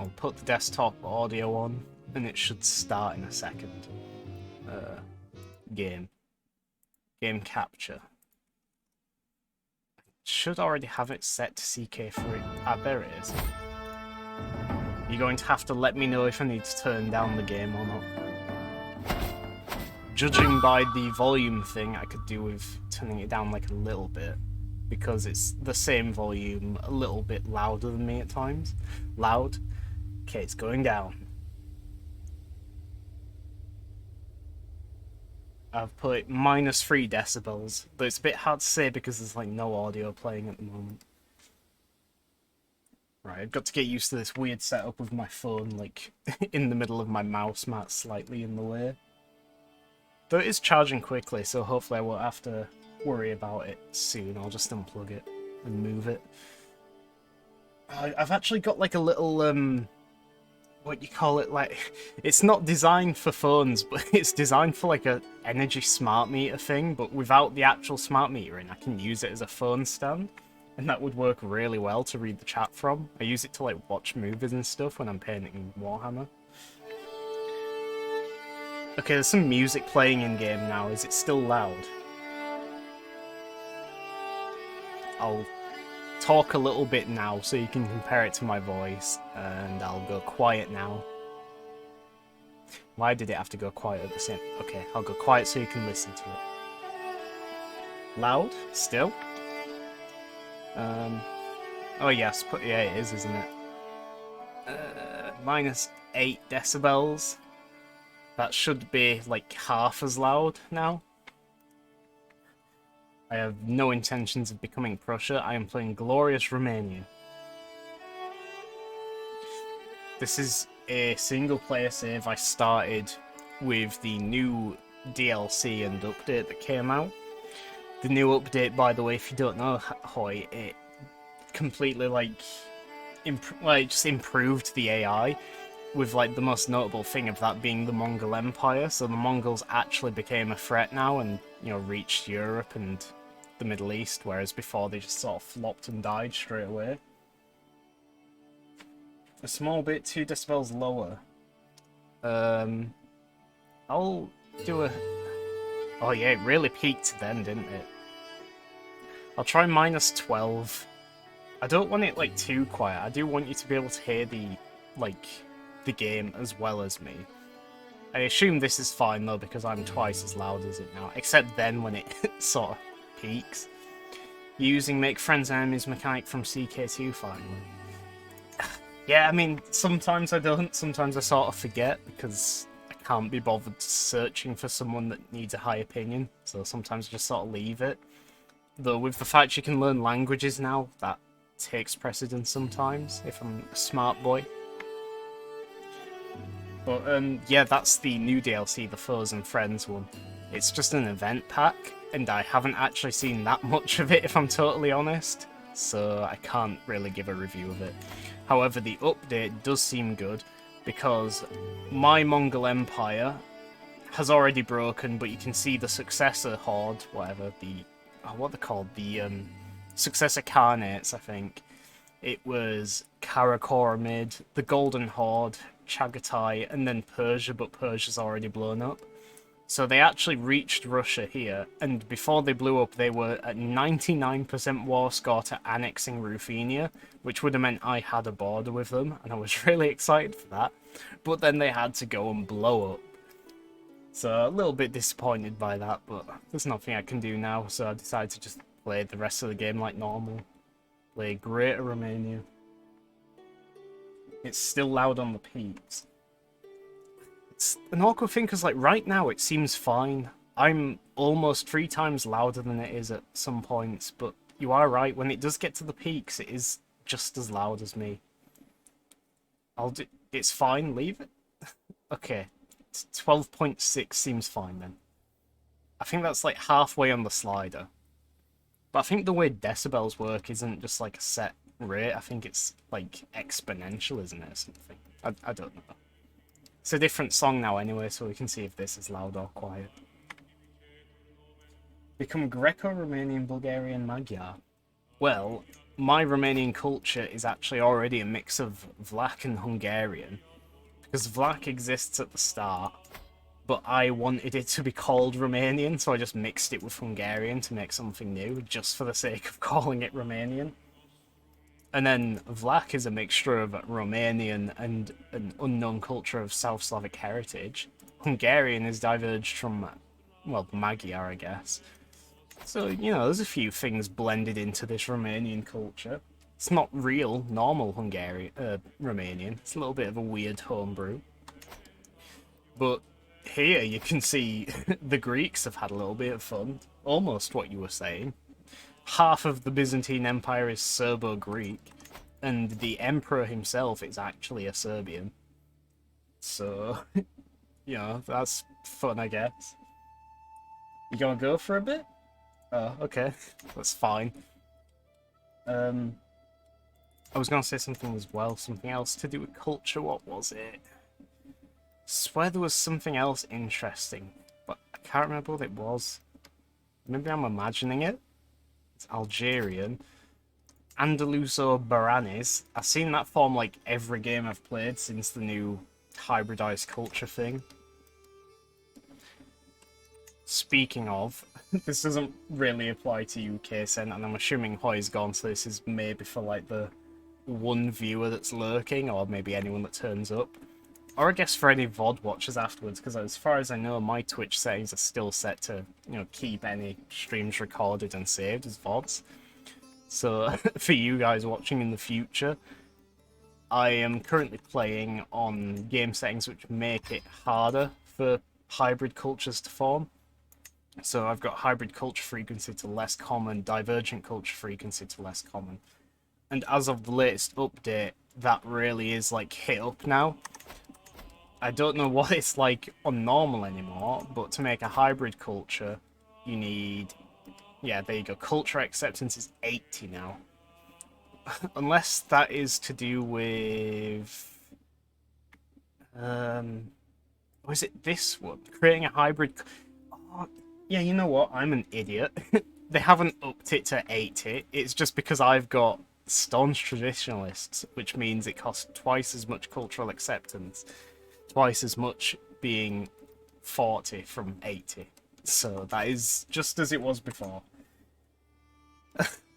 I'll put the desktop audio on, and it should start in a second. Game capture. Should already have it set to CK3. Ah, there it is. You're going to have to let me know if I need to turn down the game or not. Judging by the volume thing, I could do with turning it down like a little bit, because it's the same volume, a little bit louder than me at times. Loud. Okay, it's going down. I've put -3 decibels, but it's a bit hard to say because there's like no audio playing at the moment. Right, I've got to get used to this weird setup with my phone, like, in the middle of my mouse mat, slightly in the way. Though it is charging quickly, so hopefully I won't have to worry about it soon. I'll just unplug it and move it. I've actually got like a little, what you call it, like, it's not designed for phones, but it's designed for like a energy smart meter thing, but without the actual smart meter in, I can use it as a phone stand. And that would work really well to read the chat from. I use it to like watch movies and stuff when I'm painting Warhammer. Okay, there's some music playing in game now. Is it still loud? I'll talk a little bit now so you can compare it to my voice, and I'll go quiet now. Why did it have to go quiet at the same? Okay, I'll go quiet so you can listen to it. Loud? Still? Oh yes, yeah it is, isn't it? -8 decibels. That should be like half as loud now. I have no intentions of becoming Prussia. I am playing glorious Romania. This is a single player save I started with the new DLC and update that came out. The new update, by the way, if you don't know, Hoy, it completely just improved the AI, with like the most notable thing of that being the Mongol Empire. So the Mongols actually became a threat now, and reached Europe and the Middle East, whereas before they just sort of flopped and died straight away. A small bit, 2 decibels lower. I'll do a. Oh yeah, it really peaked then, didn't it? I'll try -12. I don't want it like too quiet. I do want you to be able to hear the game as well as me. I assume this is fine though because I'm twice as loud as it now, except then when it sort of peaks. Using make friends and enemies mechanic from CK2 finally. Yeah, I mean sometimes I don't, sometimes I sort of forget because I can't be bothered searching for someone that needs a high opinion, so sometimes I just sort of leave it. Though with the fact you can learn languages now, that takes precedence sometimes, if I'm a smart boy. But yeah, that's the new DLC, the Foes and Friends one. It's just an event pack, and I haven't actually seen that much of it, if I'm totally honest, so I can't really give a review of it. However, the update does seem good, because my Mongol Empire has already broken, but you can see the successor horde, whatever, what they're called, the successor Khanates, I think. It was Karakoramid, the Golden Horde, Chagatai, and then Persia, but Persia's already blown up. So they actually reached Russia here, and before they blew up, they were at 99% war score to annexing Ruthenia, which would have meant I had a border with them, and I was really excited for that. But then they had to go and blow up. So a little bit disappointed by that, but there's nothing I can do now, so I decided to just play the rest of the game like normal. Play Greater Romania. It's still loud on the peaks. It's an awkward thing, because like right now it seems fine. I'm almost 3 times louder than it is at some points, but you are right, when it does get to the peaks, it is just as loud as me. It's fine, leave it. Okay. 12.6 seems fine then. I think that's like halfway on the slider. But I think the way decibels work isn't just like a set rate. I think it's like exponential, isn't it, or something? I don't know. It's a different song now anyway, so we can see if this is loud or quiet. Become Greco-Romanian, Bulgarian, Magyar. Well, my Romanian culture is actually already a mix of Vlach and Hungarian, because Vlach exists at the start, but I wanted it to be called Romanian, so I just mixed it with Hungarian to make something new, just for the sake of calling it Romanian. And then Vlach is a mixture of Romanian and an unknown culture of South Slavic heritage. Hungarian is diverged from, well, Magyar, I guess. So, you know, there's a few things blended into this Romanian culture. It's not real, normal Romanian. It's a little bit of a weird homebrew. But here you can see the Greeks have had a little bit of fun. Almost what you were saying. Half of the Byzantine Empire is Serbo-Greek, and the emperor himself is actually a Serbian. So, you know, that's fun, I guess. You gonna go for a bit? Oh, okay. That's fine. I was gonna say something as well, something else to do with culture. What was it? I swear there was something else interesting, but I can't remember what it was. Maybe I'm imagining it. It's Algerian. Andaluso-Baranis. I've seen that form like every game I've played since the new hybridized culture thing. Speaking of, this doesn't really apply to UK Cent, and I'm assuming Hoy's gone, so this is maybe for like the one viewer that's lurking, or maybe anyone that turns up. Or I guess for any VOD watchers afterwards, because as far as I know, my Twitch settings are still set to, you know, keep any streams recorded and saved as VODs. So, for you guys watching in the future, I am currently playing on game settings which make it harder for hybrid cultures to form. So I've got hybrid culture frequency to less common, divergent culture frequency to less common. And as of the latest update, that really is like hit up now. I don't know what it's like on normal anymore, but to make a hybrid culture, you need... Yeah, there you go. Culture acceptance is 80 now. Unless that is to do with... Or is it this one? Creating a hybrid... Oh, yeah, you know what? I'm an idiot. They haven't upped it to 80. It's just because I've got staunch traditionalists, which means it costs twice as much cultural acceptance. Twice as much being 40 from 80. So that is just as it was before.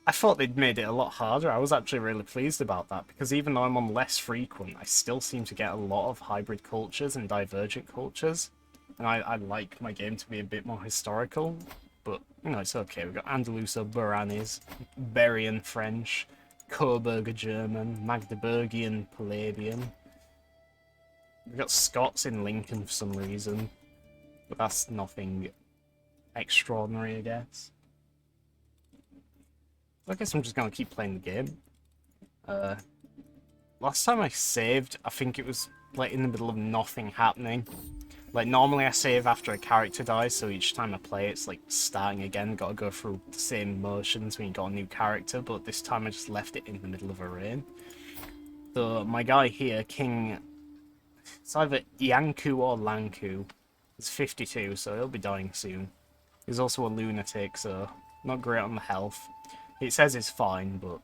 I thought they'd made it a lot harder. I was actually really pleased about that, because even though I'm on less frequent, I still seem to get a lot of hybrid cultures and divergent cultures. And I like my game to be a bit more historical, but, you know, it's okay. We've got Andaluso-Baranis, Berian French, Coburger German, Magdeburgian Palladian. We've got Scots in Lincoln for some reason, but that's nothing extraordinary, I guess. I guess I'm just going to keep playing the game. Last time I saved, I think it was like in the middle of nothing happening. Like, normally I save after a character dies, so each time I play it's like starting again, gotta go through the same motions when you got a new character, but this time I just left it in the middle of a reign. So my guy here, King... It's either Yanku or Lanku. He's 52, so he'll be dying soon. He's also a lunatic, so not great on the health. It says it's fine, but,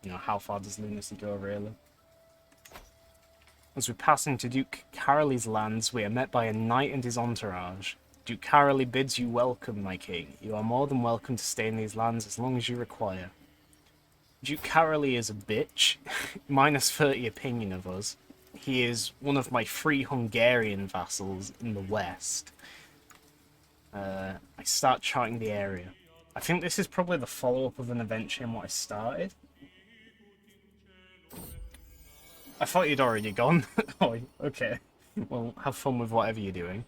you know, how far does lunacy go, really? As we pass into Duke Caroly's lands, we are met by a knight and his entourage. Duke Caroly bids you welcome, my king. You are more than welcome to stay in these lands as long as you require. Duke Caroly is a bitch. Minus 30 opinion of us. He is one of my 3 Hungarian vassals in the west. I start charting the area. I think this is probably the follow-up of an event chain what I started. I thought you'd already gone. Oh, okay. Well, have fun with whatever you're doing.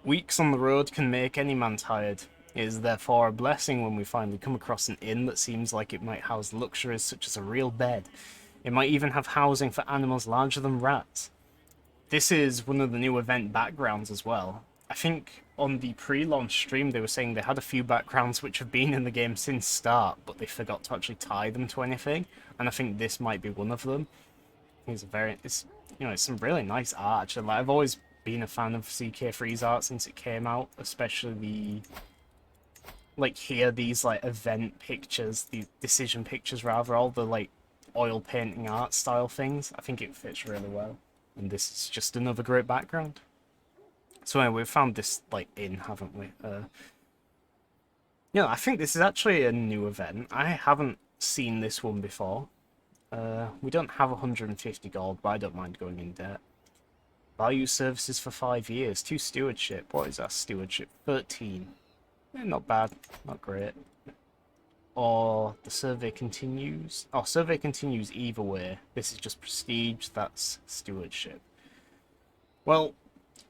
Weeks on the road can make any man tired. It is therefore a blessing when we finally come across an inn that seems like it might house luxuries such as a real bed. It might even have housing for animals larger than rats. This is one of the new event backgrounds as well. I think on the pre-launch stream they were saying they had a few backgrounds which have been in the game since start, but they forgot to actually tie them to anything, and I think this might be one of them. It's some really nice art actually. Like, I've always been a fan of CK3's art since it came out, especially like here, these like event pictures, the decision pictures rather, all the like oil painting art style things. I think it fits really well, and this is just another great background. So anyway, we've found this like inn, haven't we? I think this is actually a new event. I haven't seen this one before. We don't have 150 gold, but I don't mind going in debt. Value services for 5 years. 2 stewardship. What is our stewardship? 13. Not bad. Not great. Or the survey continues. Oh, survey continues either way. This is just prestige. That's stewardship. Well,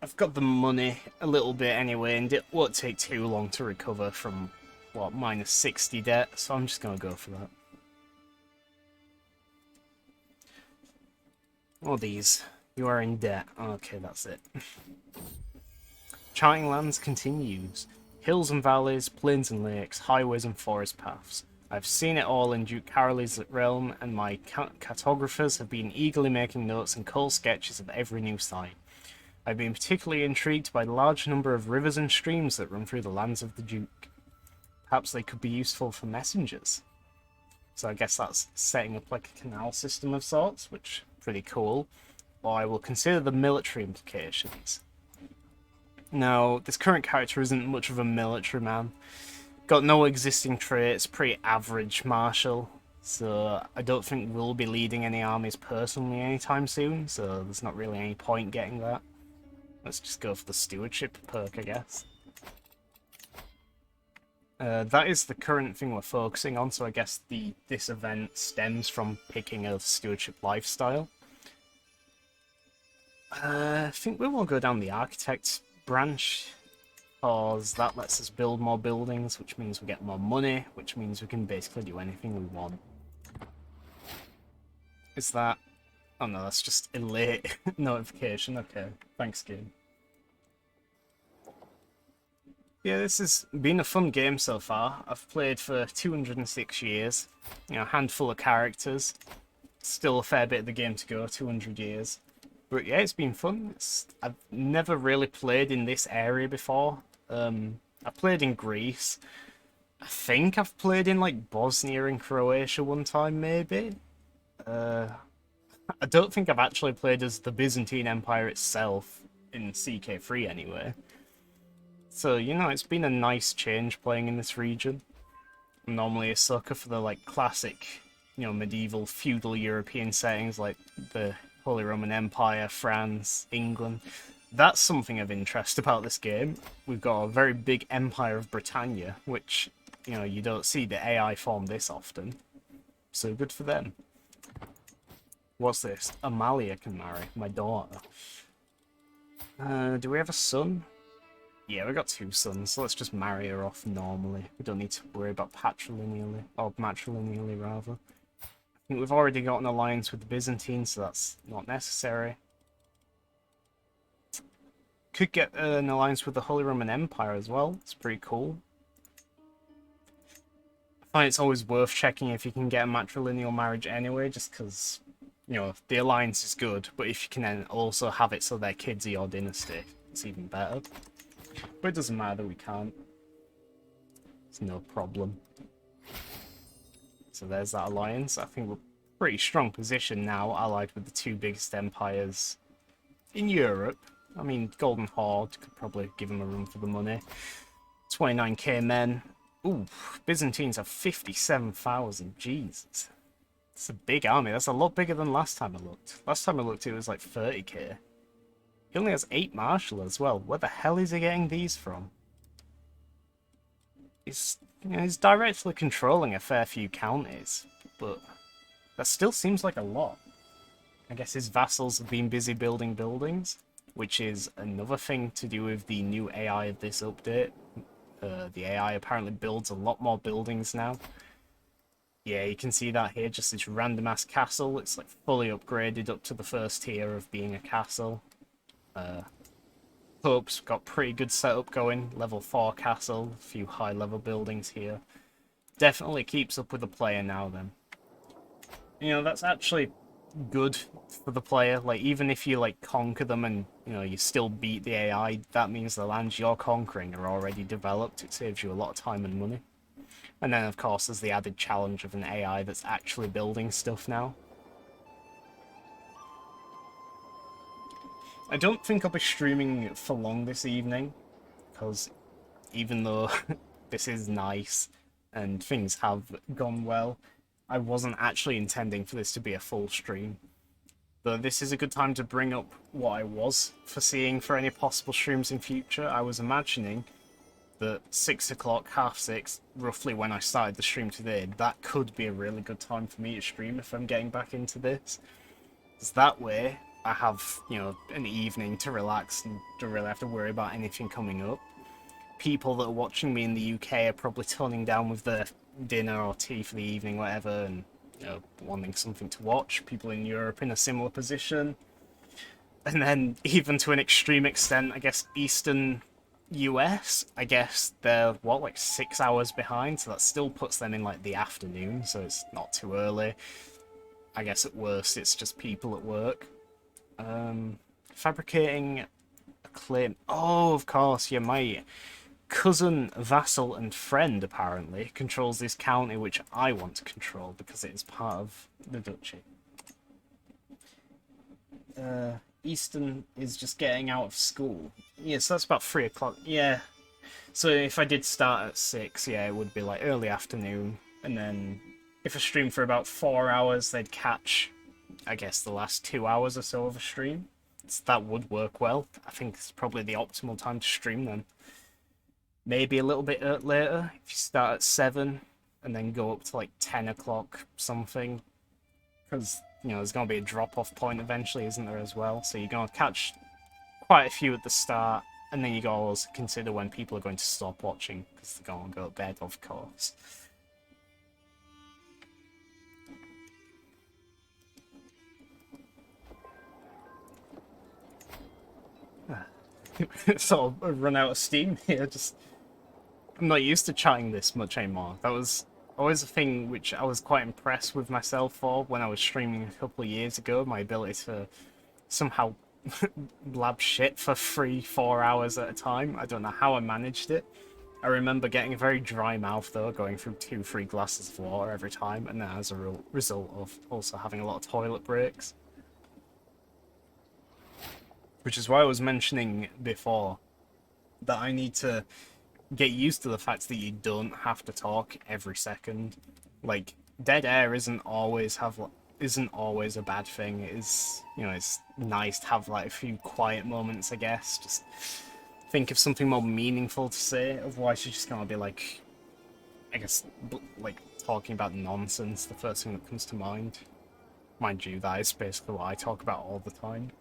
I've got the money a little bit anyway, and it won't take too long to recover from, what, minus 60 debt, so I'm just going to go for that. All these. You are in debt. Okay, that's it. Charting lands continues. Hills and valleys, plains and lakes, highways and forest paths. I've seen it all in Duke Caroly's realm, and my cartographers have been eagerly making notes and cull sketches of every new site. I've been particularly intrigued by the large number of rivers and streams that run through the lands of the Duke. Perhaps they could be useful for messengers. So I guess that's setting up like a canal system of sorts, which is pretty cool. Or I will consider the military implications. Now, this current character isn't much of a military man. Got no existing traits, pretty average martial. So I don't think we'll be leading any armies personally anytime soon, so there's not really any point getting that. Let's just go for the stewardship perk, I guess. That is the current thing we're focusing on, so I guess this event stems from picking a stewardship lifestyle. I think we will go down the architect's branch, because that lets us build more buildings, which means we get more money, which means we can basically do anything we want. Is that... Oh no, that's just a late notification. Okay, thanks, game. Yeah, this has been a fun game so far. I've played for 206 years. A handful of characters. Still a fair bit of the game to go, 200 years. But yeah, it's been fun. I've never really played in this area before. I played in Greece. I think I've played in like Bosnia and Croatia one time, maybe. I don't think I've actually played as the Byzantine Empire itself in CK3 anyway. So, it's been a nice change playing in this region. I'm normally a sucker for the like classic, medieval feudal European settings like the Holy Roman Empire, France, England. That's something of interest about this game. We've got a very big Empire of Britannia, which, you don't see the AI form this often. So good for them. What's this? Amalia can marry, my daughter. Do we have a son? Yeah, we got 2 sons, so let's just marry her off normally. We don't need to worry about patrilineally, or matrilineally rather. I think we've already got an alliance with the Byzantines, so that's not necessary. Could get an alliance with the Holy Roman Empire as well. It's pretty cool. I find it's always worth checking if you can get a matrilineal marriage anyway, just because, the alliance is good, but if you can then also have it so their kids are your dynasty, it's even better. But it doesn't matter that we can't. It's no problem. So there's that alliance. I think we're pretty strong position now, allied with the 2 biggest empires in Europe. I mean, Golden Horde could probably give them a run for the money. 29k men. Ooh, Byzantines have 57,000. Jesus. It's a big army. That's a lot bigger than last time I looked. Last time I looked, it was like 30k. He only has 8 martial as well. Where the hell is he getting these from? He's directly controlling a fair few counties, but that still seems like a lot. I guess his vassals have been busy building buildings, which is another thing to do with the new AI of this update. The AI apparently builds a lot more buildings now. Yeah, you can see that here, just this random ass castle. It's like fully upgraded up to the 1st tier of being a castle. Pope's got pretty good setup going. Level 4 castle, a few high level buildings here. Definitely keeps up with the player now then. That's actually good for the player. Like, even if you like conquer them and you still beat the AI, that means the lands you're conquering are already developed. It saves you a lot of time and money. And then of course there's the added challenge of an AI that's actually building stuff now. I don't think I'll be streaming for long this evening, because even though this is nice and things have gone well, I wasn't actually intending for this to be a full stream. Though this is a good time to bring up what I was foreseeing for any possible streams in future. I was imagining that 6 o'clock, half 6, roughly when I started the stream today, that could be a really good time for me to stream if I'm getting back into this. Because that way, I have, an evening to relax and don't really have to worry about anything coming up. People that are watching me in the UK are probably toning down with their dinner or tea for the evening, whatever, and wanting something to watch. People in Europe in a similar position. And then, even to an extreme extent, I guess Eastern US, I guess they're, like 6 hours behind, so that still puts them in, like, the afternoon, so it's not too early. I guess at worst, it's just people at work. Fabricating a claim. Oh, of course, yeah, my cousin, vassal, and friend, apparently, controls this county, which I want to control, because it is part of the duchy. Easton is just getting out of school. Yeah, so that's about 3 o'clock. Yeah. So if I did start at 6, yeah, it would be like early afternoon. And then if I stream for about 4 hours, they'd catch, I guess, the last 2 hours or so of a stream. So that would work well. I think it's probably the optimal time to stream then. Maybe a little bit later, if you start at 7 and then go up to like 10 o'clock something. Because, there's going to be a drop-off point eventually, isn't there, as well? So you're going to catch quite a few at the start, and then you got to also consider when people are going to stop watching, because they're going to go to bed, of course. Sort of run out of steam here, I'm not used to chatting this much anymore. That was always a thing which I was quite impressed with myself for when I was streaming a couple of years ago, my ability to somehow blab shit for 3-4 hours at a time. I don't know how I managed it. I remember getting a very dry mouth though, going through 2-3 glasses of water every time, and then as a result of also having a lot of toilet breaks. Which is why I was mentioning before that I need to get used to the fact that you don't have to talk every second. Like, dead air isn't always a bad thing. It is, it's nice to have like a few quiet moments, I guess. Just think of something more meaningful to say. Otherwise, you're just gonna be like, I guess, like talking about nonsense. The first thing that comes to mind. Mind you, that is basically what I talk about all the time.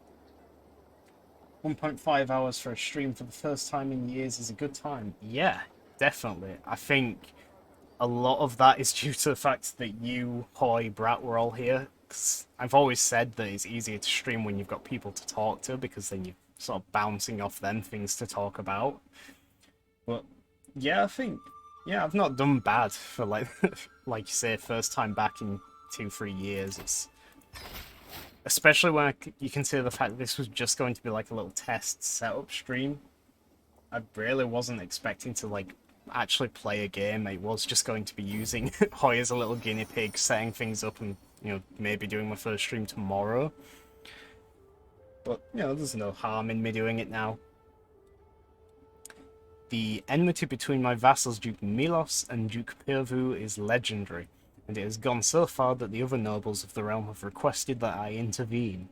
1.5 hours for a stream for the first time in years is a good time. Yeah, definitely. I think a lot of that is due to the fact that you, Hoy, Brat were all here. Cause I've always said that it's easier to stream when you've got people to talk to, because then you're sort of bouncing off them things to talk about. But yeah, I think, I've not done bad for like you say, first time back in 2-3 years. It's especially when you consider the fact that this was just going to be like a little test setup stream. I really wasn't expecting to like actually play a game. It was just going to be using Hoy as a little guinea pig, setting things up, and maybe doing my first stream tomorrow. But there's no harm in me doing it now. The enmity between my vassals Duke Milos and Duke Pirvu is legendary, and it has gone so far that the other nobles of the realm have requested that I intervene.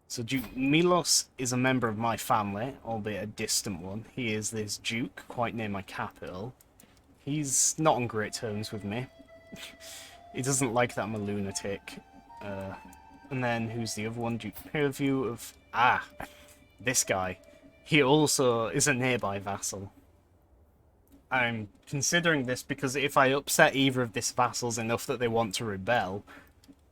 So Duke Milos is a member of my family, albeit a distant one. He is this duke, quite near my capital. He's not on great terms with me. He doesn't like that I'm a lunatic. And then, who's the other one? Duke Purview of... this guy. He also is a nearby vassal. I'm considering this because if I upset either of these vassals enough that they want to rebel,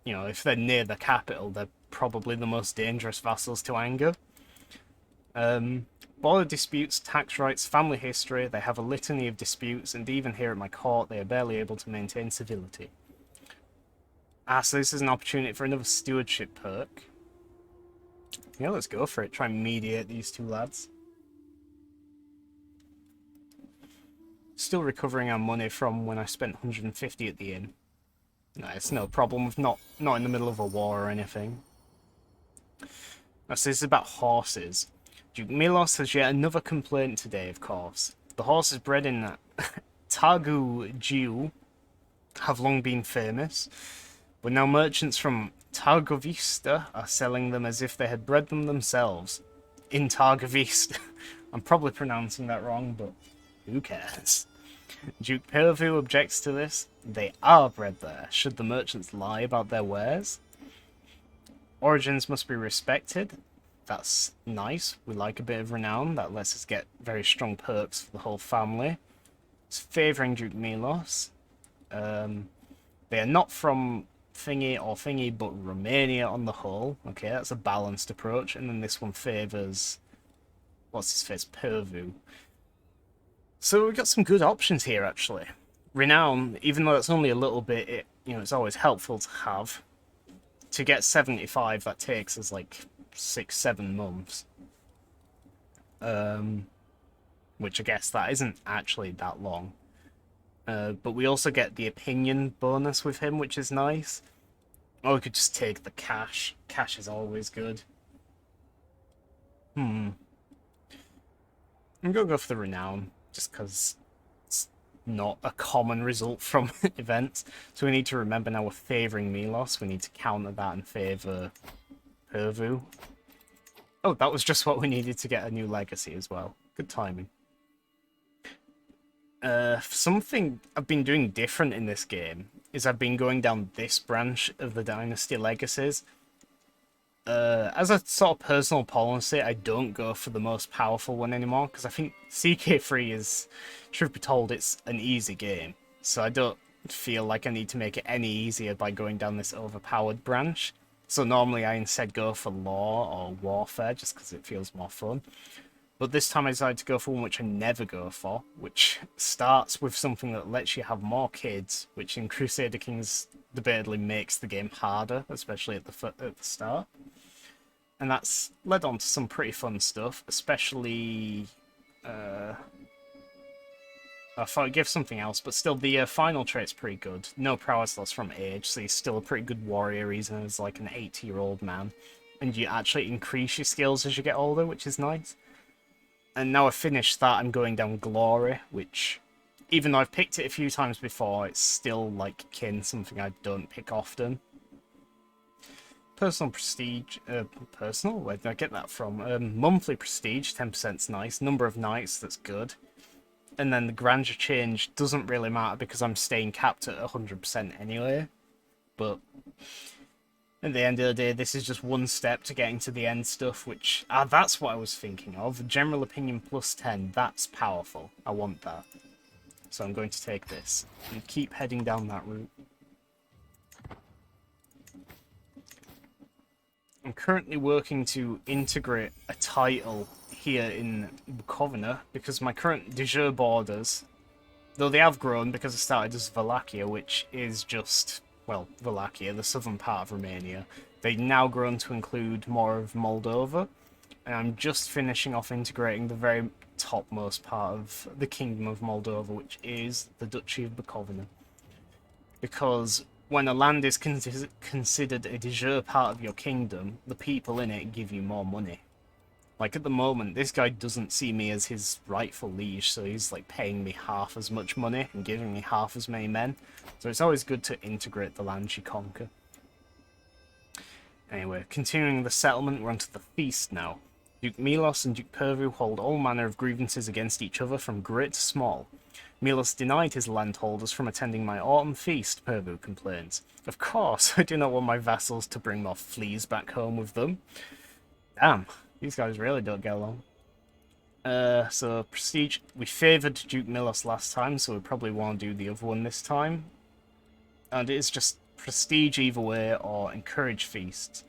if they're near the capital, they're probably the most dangerous vassals to anger. Border disputes, tax rights, family history, they have a litany of disputes, and even here at my court, they are barely able to maintain civility. Ah, so this is an opportunity for another stewardship perk. Yeah, let's go for it. Try and mediate these two lads. Still recovering our money from when I spent 150 at the inn. No, it's no problem with not in the middle of a war or anything. Now, so this is about horses. Duke Milos has yet another complaint today, of course. The horses bred in Targu Jiu have long been famous, but now merchants from Targovista are selling them as if they had bred them themselves. In Targovista. I'm probably pronouncing that wrong, but who cares? Duke Pervu objects to this. They are bred there. Should the merchants lie about their wares? Origins must be respected. That's nice. We like a bit of renown. That lets us get very strong perks for the whole family. It's favouring Duke Milos. They are not from thingy, but Romania on the whole. Okay, that's a balanced approach. And then this one favours... what's his face? Pervu. So we've got some good options here, actually. Renown, even though it's only a little bit, it's always helpful to have. To get 75, that takes us like 6-7 months. Which I guess that isn't actually that long. But we also get the opinion bonus with him, which is nice. Or we could just take the cash. Cash is always good. I'm gonna go for the renown, just because it's not a common result from events. So we need to remember now we're favouring Milos. We need to counter that and favour Pervu. Oh, that was just what we needed to get a new legacy as well. Good timing. Something I've been doing different in this game is I've been going down this branch of the Dynasty Legacies. As a sort of personal policy, I don't go for the most powerful one anymore, because I think CK3 is, truth be told, it's an easy game. So I don't feel like I need to make it any easier by going down this overpowered branch. So normally I instead go for Law or Warfare, just because it feels more fun. But this time I decided to go for one which I never go for, which starts with something that lets you have more kids, which in Crusader Kings debatably makes the game harder, especially at the start. And that's led on to some pretty fun stuff, especially... I thought I'd give something else, but still, the final trait's pretty good. No prowess loss from age, so he's still a pretty good warrior, even as like an 80-year-old man. And you actually increase your skills as you get older, which is nice. And now I've finished that, I'm going down Glory, which, even though I've picked it a few times before, it's still, like, something I don't pick often. Personal prestige, personal? Where did I get that from? Monthly prestige, 10%'s nice. Number of nights, that's good. And then the grandeur change doesn't really matter because I'm staying capped at 100% anyway. But at the end of the day, this is just one step to getting to the end stuff, which... that's what I was thinking of. General opinion plus 10, that's powerful. I want that. So I'm going to take this and keep heading down that route. I'm currently working to integrate a title here in Bukovina because my current de jure borders, though they have grown because I started as Wallachia, which is just... well, Wallachia, the southern part of Romania. They've now grown to include more of Moldova, and I'm just finishing off integrating the very topmost part of the Kingdom of Moldova, which is the Duchy of Bukovina. Because when a land is considered a de jure part of your kingdom, the people in it give you more money. Like, at the moment, this guy doesn't see me as his rightful liege, so he's, like, paying me half as much money and giving me half as many men. So it's always good to integrate the lands you conquer. Anyway, continuing the settlement, we're onto the feast now. Duke Milos and Duke Pervu hold all manner of grievances against each other from great to small. Milos denied his landholders from attending my autumn feast, Pervu complains. Of course, I do not want my vassals to bring more fleas back home with them. Damn. These guys really don't get along. So, prestige. We favoured Duke Milos last time, so we probably want to do the other one this time. And it is just prestige either way, or encourage feasts.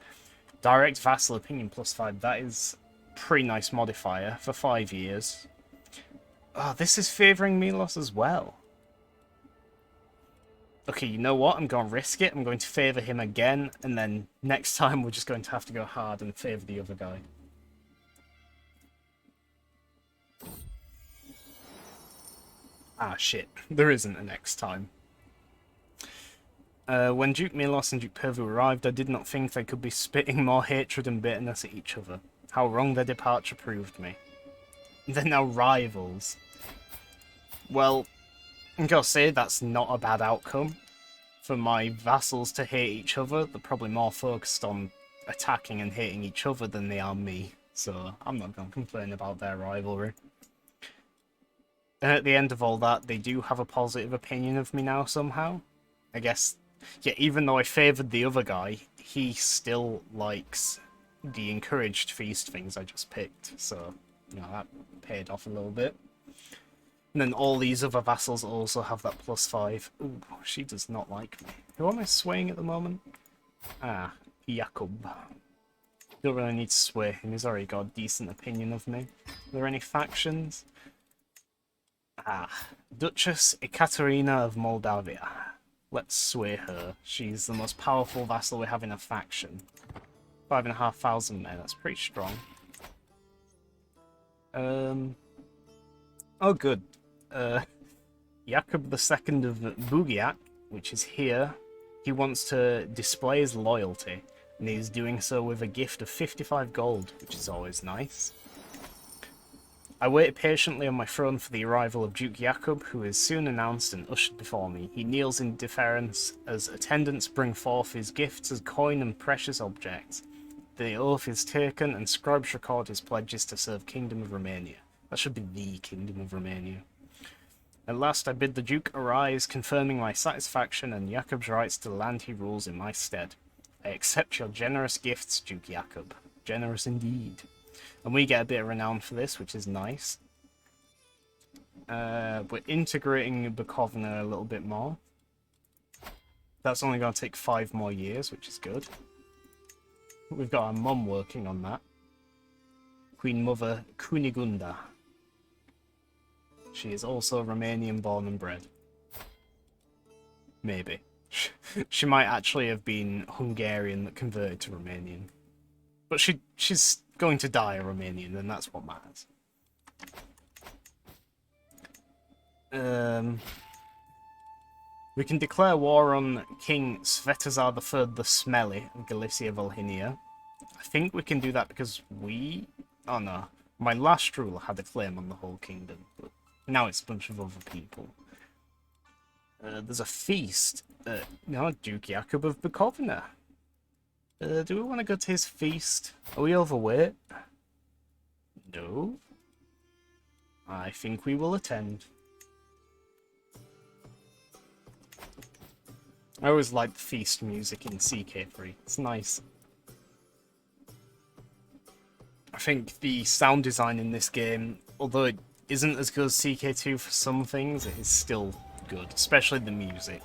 Direct vassal opinion +5. That is a pretty nice modifier for 5 years. Oh, this is favouring Milos as well. Okay, you know what? I'm going to risk it. I'm going to favour him again, and then next time we're just going to have to go hard and favour the other guy. Ah, shit. There isn't a next time. When Duke Milos and Duke Pervu arrived, I did not think they could be spitting more hatred and bitterness at each other. How wrong their departure proved me. They're now rivals. Well, I'm gonna say that's not a bad outcome. For my vassals to hate each other, they're probably more focused on attacking and hating each other than they are me. So I'm not gonna complain about their rivalry. And at the end of all that, they do have a positive opinion of me now somehow. I guess, yeah, even though I favoured the other guy, he still likes the encouraged feast things I just picked. So, you know, that paid off a little bit. And then all these other vassals also have that +5. Ooh, she does not like me. Who am I swaying at the moment? Ah, Jakub. Don't really need to sway him, he's already got a decent opinion of me. Are there any factions? Ah, Duchess Ekaterina of Moldavia. Let's sway her. She's the most powerful vassal we have in a faction. 5,500 men, that's pretty strong. Oh good. Jakub II of Bugiak, which is here, he wants to display his loyalty, and he's doing so with a gift of 55 gold, which is always nice. I waited patiently on my throne for the arrival of Duke Jakub, who is soon announced and ushered before me. He kneels in deference as attendants bring forth his gifts as coin and precious objects. The oath is taken, and scribes record his pledges to serve Kingdom of Romania. That should be the Kingdom of Romania. At last I bid the Duke arise, confirming my satisfaction and Jakub's rights to the land he rules in my stead. I accept your generous gifts, Duke Jakub. Generous indeed. And we get a bit of renown for this, which is nice. We're integrating Bukovina a little bit more. That's only going to take 5 more years, which is good. We've got our mum working on that. Queen Mother Kunigunda. She is also Romanian born and bred. Maybe. She might actually have been Hungarian that converted to Romanian. But she's going to die a Romanian, and that's what matters. We can declare war on King Svetozar III the Smelly of Galicia Volhynia. I think we can do that because we... Oh no. My last ruler had a claim on the whole kingdom, but now it's a bunch of other people. There's a feast. No, Duke Jakub of Bukovina. Do we want to go to his feast? Are we overweight? No. I think we will attend. I always like the feast music in CK3. It's nice. I think the sound design in this game, although it isn't as good as CK2 for some things, it is still good, especially the music.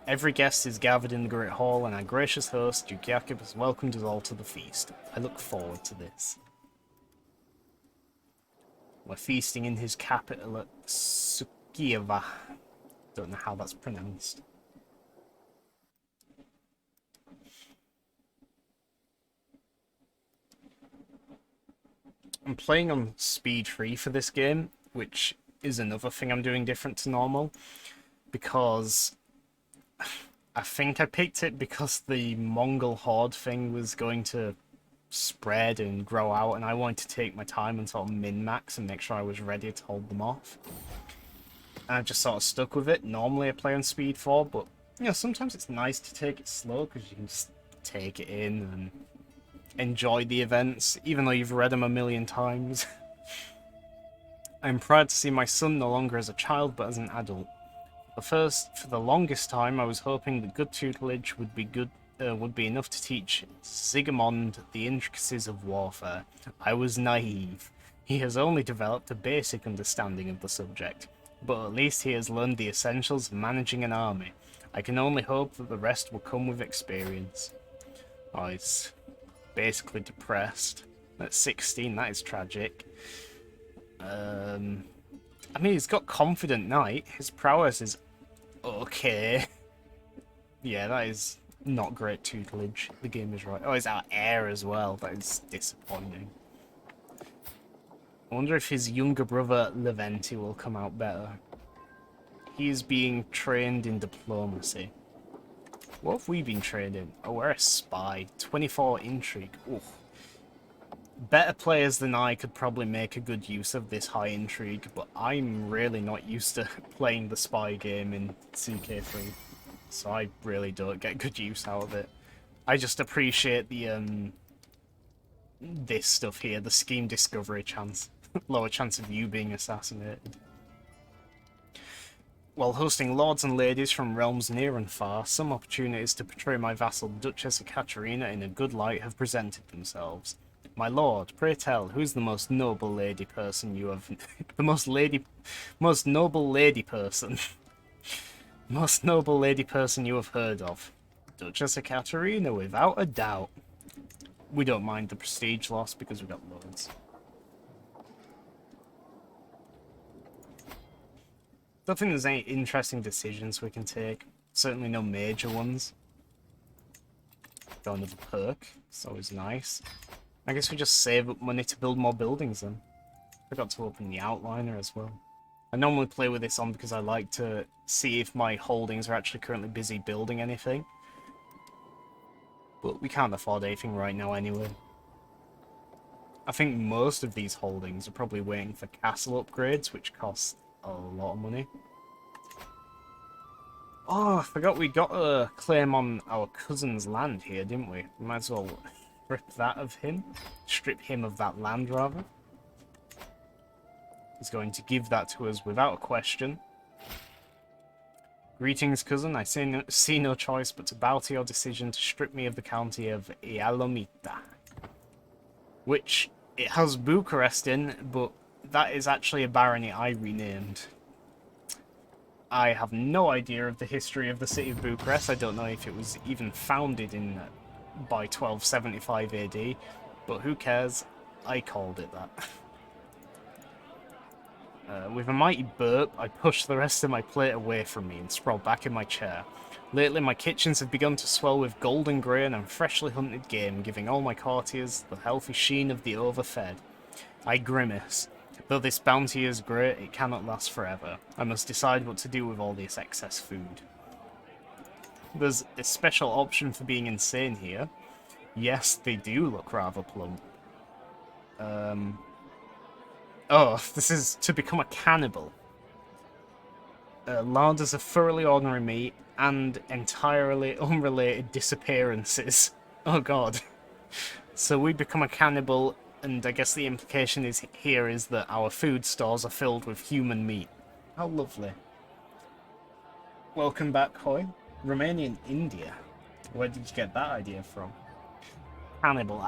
Every guest is gathered in the Great Hall, and our gracious host, Duke Jakub, has welcomed us all to the feast. I look forward to this. We're feasting in his capital at Sukieva. Don't know how that's pronounced. I'm playing on speed 3 for this game, which is another thing I'm doing different to normal, because I think I picked it because the Mongol horde thing was going to spread and grow out, and I wanted to take my time and sort of min-max and make sure I was ready to hold them off. And I've just sort of stuck with it. Normally I play on speed 4, but you know, sometimes it's nice to take it slow because you can just take it in and enjoy the events, even though you've read them a million times. I'm proud to see my son no longer as a child but as an adult. For the longest time, I was hoping that good tutelage would be enough to teach Sigismund the intricacies of warfare. I was naive. He has only developed a basic understanding of the subject, but at least he has learned the essentials of managing an army. I can only hope that the rest will come with experience. Oh, he's basically depressed. At 16, that is tragic. I mean, he's got Confident Knight. His prowess is Okay. Yeah, that is not great tutelage. The game is right. Oh, it's out air as well. That is disappointing. I wonder if his younger brother, Leventi, will come out better. He is being trained in diplomacy. What have we been trained in? Oh, we're a spy. 24 intrigue. Oof. Better players than I could probably make a good use of this high intrigue, but I'm really not used to playing the spy game in CK3, so I really don't get good use out of it. I just appreciate the this stuff here, the scheme discovery chance. Lower chance of you being assassinated. While hosting lords and ladies from realms near and far, some opportunities to portray my vassal Duchess Ekaterina in a good light have presented themselves. My lord, pray tell, who is the most noble lady person you have... most noble lady person... most noble lady person you have heard of? Duchess Ekaterina, without a doubt. We don't mind the prestige loss because we've got loads. Don't think there's any interesting decisions we can take. Certainly no major ones. Got another perk, it's always nice. I guess we just save up money to build more buildings then. Forgot to open the outliner as well. I normally play with this on because I like to see if my holdings are actually currently busy building anything. But we can't afford anything right now anyway. I think most of these holdings are probably waiting for castle upgrades, which cost a lot of money. Oh, I forgot we got a claim on our cousin's land here, didn't we? We might as well strip that of him. Strip him of that land, rather. He's going to give that to us without a question. Greetings, cousin. I see no choice but to bow to your decision to strip me of the county of Ialomita. Which, it has Bucharest in, but that is actually a barony I renamed. I have no idea of the history of the city of Bucharest. I don't know if it was even founded in by 1275 AD, but who cares? I called it that. With a mighty burp, I pushed the rest of my plate away from me and sprawled back in my chair. Lately, my kitchens have begun to swell with golden grain and freshly hunted game, giving all my courtiers the healthy sheen of the overfed. I grimace. Though this bounty is great, it cannot last forever. I must decide what to do with all this excess food. There's a special option for being insane here. Yes, they do look rather plump. Oh, this is to become a cannibal. Larders of thoroughly ordinary meat and entirely unrelated disappearances. Oh god. So we become a cannibal, and I guess the implication is here is that our food stores are filled with human meat. How lovely. Welcome back, Hoy. Romania and India. Where did you get that idea from? Cannibal.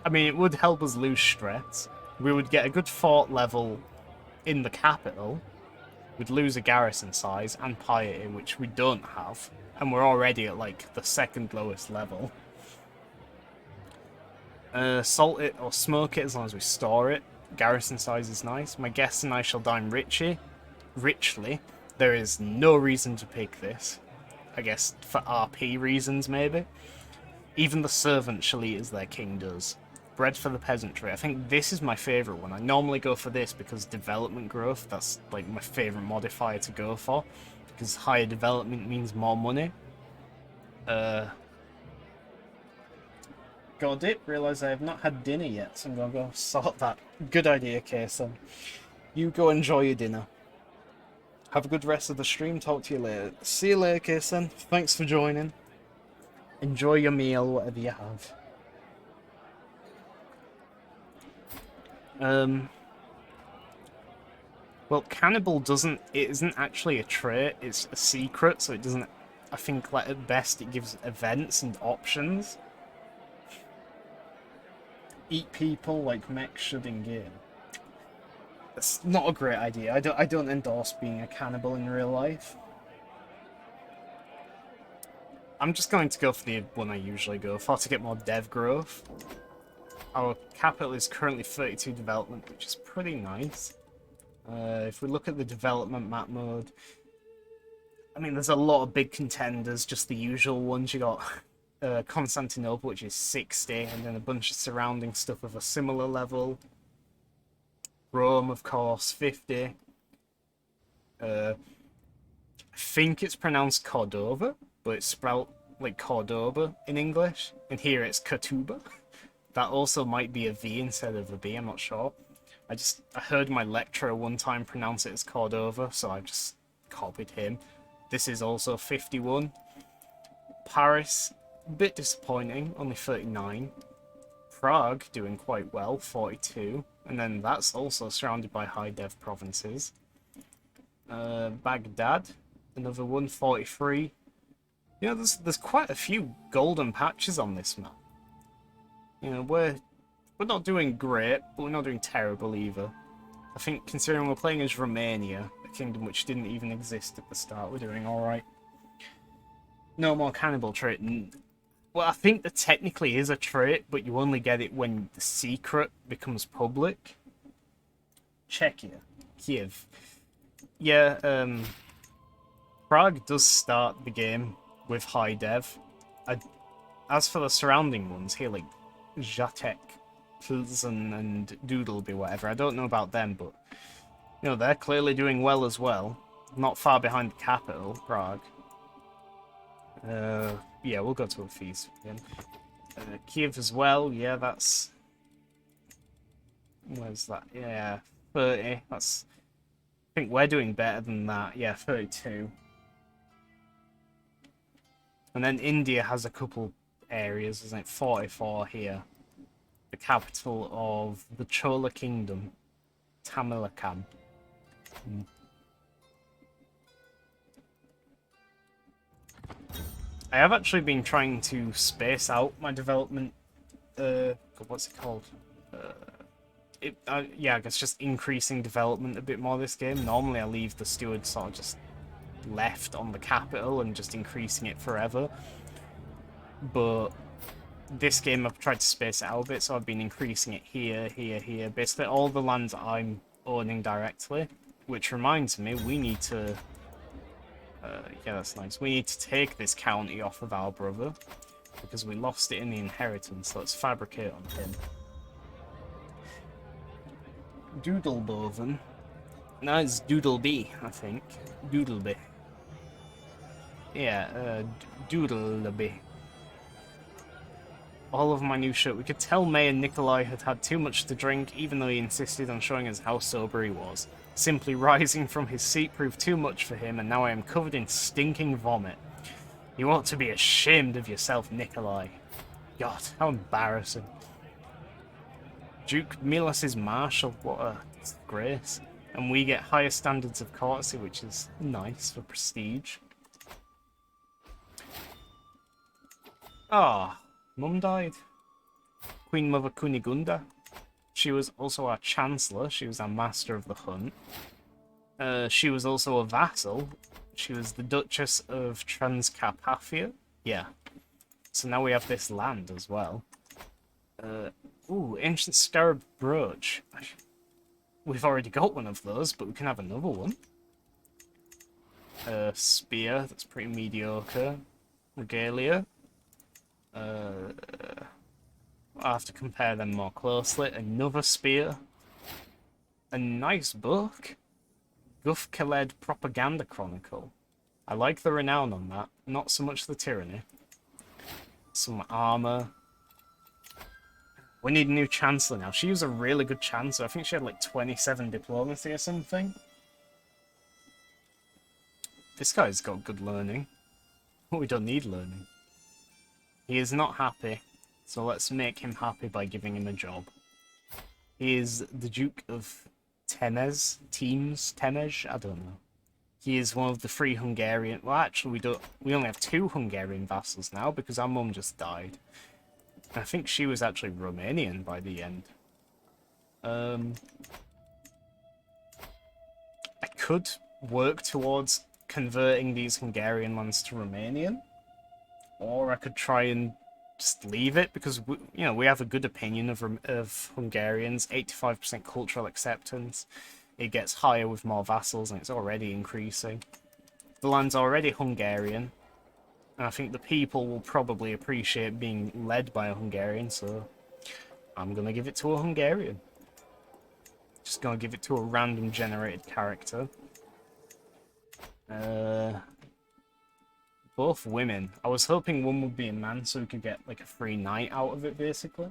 I mean, it would help us lose stress. We would get a good fort level in the capital. We'd lose a garrison size and piety, which we don't have. And we're already at, like, the second lowest level. Salt it or smoke it as long as we store it. Garrison size is nice. My guests and I shall dine richly. There is no reason to pick this. I guess for RP reasons, maybe. Even the servants shall eat as their king does. Bread for the peasantry. I think this is my favourite one. I normally go for this because development growth, that's like my favourite modifier to go for. Because higher development means more money. Got it. Realise I have not had dinner yet, so I'm going to go sort that. Good idea, Kason. You go enjoy your dinner. Have a good rest of the stream. Talk to you later. See you later, Kason. Thanks for joining. Enjoy your meal, whatever you have. Well, cannibal isn't actually a trait, it's a secret, so it doesn't, I think, like, at best it gives events and options. Eat people like mechs should in game. That's not a great idea. I don't endorse being a cannibal in real life. I'm just going to go for the one I usually go for to get more dev growth. Our capital is currently 32 development, which is pretty nice. If we look at the development map mode, I mean, there's a lot of big contenders, just the usual ones. You got Constantinople, which is 60, and then a bunch of surrounding stuff of a similar level. Rome, of course, 50. I think it's pronounced Cordova, but it's spelled like Cordoba in English, and here it's Katuba. That also might be a V instead of a B, I'm not sure. I heard my lecturer one time pronounce it as Cordova, so I just copied him. This is also 51. Paris, a bit disappointing, only 39. Prague, doing quite well, 42. And then that's also surrounded by high dev provinces. Baghdad, another one, 43. You know, there's quite a few golden patches on this map. You know, we're not doing great, but we're not doing terrible either. I think considering we're playing as Romania, a kingdom which didn't even exist at the start, we're doing alright. No more cannibal trait. Well, I think there technically is a trait, but you only get it when the secret becomes public. Czechia. Kiev. Yeah, Prague does start the game with high dev. As for the surrounding ones here, like Žatec, Plzeň, and Doodleby, whatever, I don't know about them, but you know, they're clearly doing well as well. Not far behind the capital, Prague. Yeah, we'll go to a feast again. Kiev as well, yeah, that's... Where's that? Yeah, 30. That's... I think we're doing better than that. Yeah, 32. And then India has a couple areas, isn't it? 44 here. The capital of the Chola Kingdom, Tamilakam. I have actually been trying to space out my development. What's it called? Yeah, I guess just increasing development a bit more this game. Normally I leave the steward sort of just left on the capital and just increasing it forever. But this game I've tried to space it out a bit, so I've been increasing it here, here, here. Basically all the lands I'm owning directly. Which reminds me, we need to... yeah, that's nice. We need to take this county off of our brother, because we lost it in the inheritance, so let's fabricate on him. Doodleboven. No, it's Doodleby, I think. Doodleby. Yeah, Doodleby. All of my new shirt. We could tell May and Nikolai had had too much to drink, even though he insisted on showing us how sober he was. Simply rising from his seat proved too much for him, and now I am covered in stinking vomit. You ought to be ashamed of yourself, Nikolai. God, how embarrassing. Duke Milos is Marshal, what a disgrace. And we get higher standards of courtesy, which is nice for prestige. Ah, Mum died. Queen Mother Kunigunda. She was also our Chancellor, she was our Master of the Hunt. She was also a vassal. She was the Duchess of Transcarpathia. Yeah. So now we have this land as well. Ooh, Ancient Scarab Brooch. We've already got one of those, but we can have another one. Spear, that's pretty mediocre. Regalia. I'll have to compare them more closely. Another spear. A nice book. Guf Khaled Propaganda Chronicle. I like the renown on that, not so much the tyranny. Some armor. We need a new Chancellor now. She was a really good Chancellor. I think she had like 27 diplomacy or something. This guy's got good learning. We don't need learning. He is not happy, so let's make him happy by giving him a job. He is the Duke of Temez, I don't know. He is one of the 3 Hungarian... Well, actually, we only have 2 Hungarian vassals now, because our mum just died. I think she was actually Romanian by the end. I could work towards converting these Hungarian lands to Romanian, or I could try and just leave it, because we have a good opinion of Hungarians, 85% cultural acceptance. it gets higher with more vassals, and it's already increasing. The land's already Hungarian, and I think the people will probably appreciate being led by a Hungarian, so I'm gonna give it to a Hungarian. Just gonna give it to a random generated character. Both women. I was hoping one would be a man so we could get like a free knight out of it, basically.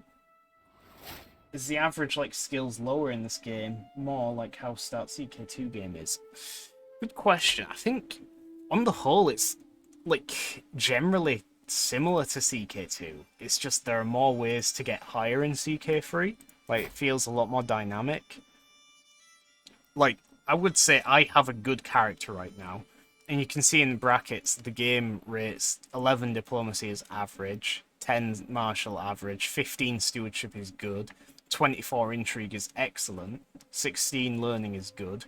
Is the average like skills lower in this game? More like how Start CK2 game is? Good question. I think on the whole it's like generally similar to CK2. It's just there are more ways to get higher in CK3. Like it feels a lot more dynamic. Like I would say I have a good character right now. And you can see in the brackets, the game rates 11 diplomacy is average, 10 martial average, 15 stewardship is good, 24 intrigue is excellent, 16 learning is good,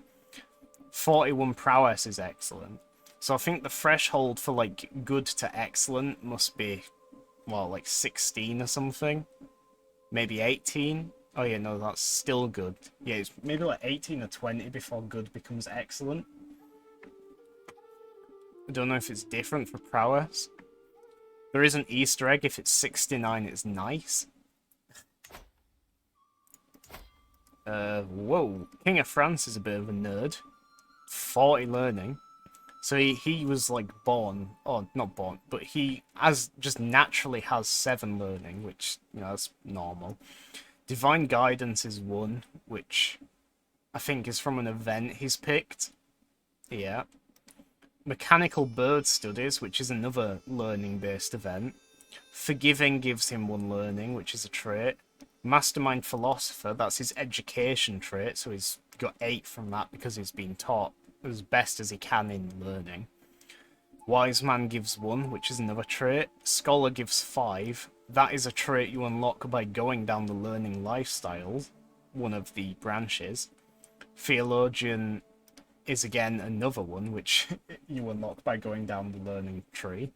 41 prowess is excellent. So I think the threshold for like good to excellent must be, well, like 16 or something. Maybe 18. Oh yeah, no, that's still good. Yeah, it's maybe like 18 or 20 before good becomes excellent. I don't know if it's different for prowess. There is an Easter egg. If it's 69, it's nice. Whoa. King of France is a bit of a nerd. 40 learning. So he was like born, or not born, but he just naturally has 7 learning, which, you know, that's normal. Divine Guidance is 1, which I think is from an event he's picked. Yeah. Mechanical Bird Studies, which is another learning-based event. Forgiving gives him 1 learning, which is a trait. Mastermind Philosopher, that's his education trait, so he's got 8 from that because he's been taught as best as he can in learning. Wise Man gives 1, which is another trait. Scholar gives 5. That is a trait you unlock by going down the learning lifestyle, one of the branches. Theologian is again another one, which you unlock by going down the learning tree.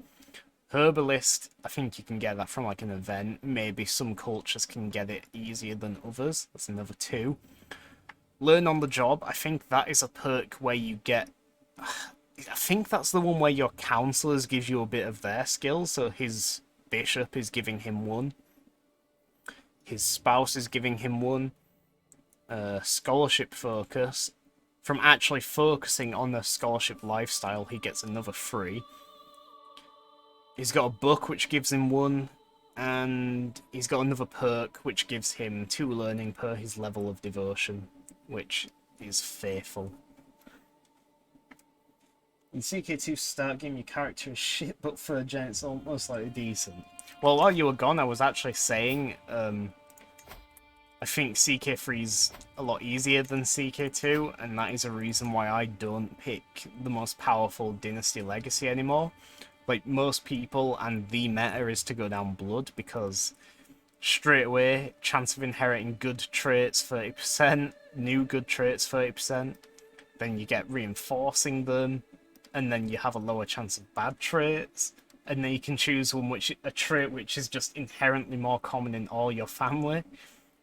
Herbalist, I think you can get that from like an event. Maybe some cultures can get it easier than others. That's another 2. Learn on the job, I think that is a perk where you get... I think that's the one where your counselors give you a bit of their skills, so his bishop is giving him 1. His spouse is giving him 1. Scholarship focus. From actually focusing on the scholarship lifestyle, he gets another 3. He's got a book which gives him 1, and he's got another perk which gives him 2 learning per his level of devotion, which is faithful. In CK2 start game, your character is shit, but for a gen, it's almost like decent. Well, while you were gone, I was actually saying, I think CK3's a lot easier than CK2, and that is a reason why I don't pick the most powerful Dynasty Legacy anymore. Like, most people, and the meta is to go down Blood, because straight away, chance of inheriting good traits 30%, new good traits 30%, then you get reinforcing them, and then you have a lower chance of bad traits, and then you can choose one a trait which is just inherently more common in all your family.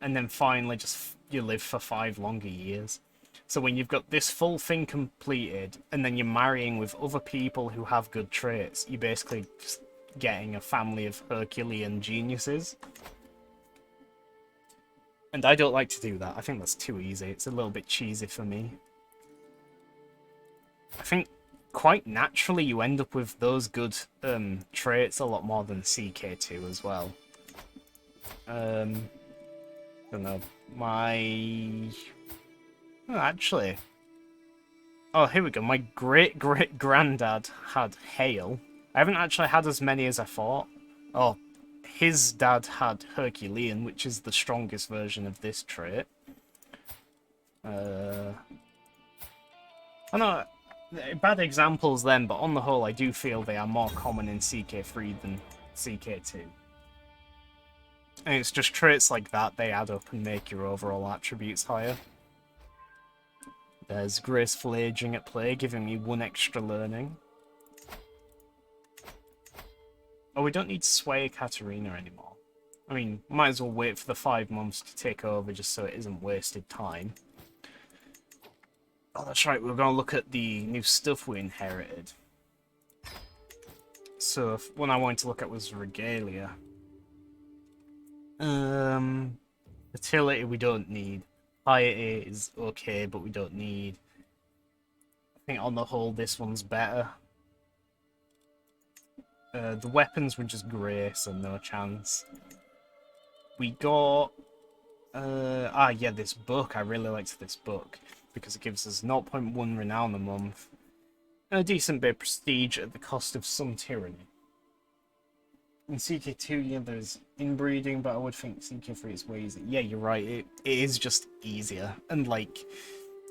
And then finally, just you live for 5 longer years. So when you've got this full thing completed, and then you're marrying with other people who have good traits, you're basically just getting a family of Herculean geniuses. And I don't like to do that. I think that's too easy. It's a little bit cheesy for me. I think quite naturally you end up with those good traits a lot more than CK2 as well. Don't know. Actually... Oh, here we go. My great-great-granddad had Hail. I haven't actually had as many as I thought. Oh, his dad had Herculean, which is the strongest version of this trait. I know, bad examples then, but on the whole I do feel they are more common in CK3 than CK2. And it's just traits like that, they add up and make your overall attributes higher. There's Graceful Aging at play, giving me 1 extra learning. Oh, we don't need Sway Katarina anymore. I mean, might as well wait for the 5 months to take over just so it isn't wasted time. Oh, that's right, we're going to look at the new stuff we inherited. So, one I wanted to look at was regalia. Fertility we don't need. Piety is okay, but we don't need. I think on the whole, this one's better. The weapons were just grey, so no chance. We got... yeah, this book. I really liked this book, because it gives us 0.1 renown a month. And a decent bit of prestige at the cost of some tyranny. In CK2, yeah, there's inbreeding, but I would think CK3 is way easier. Yeah, you're right, it is just easier. And, like,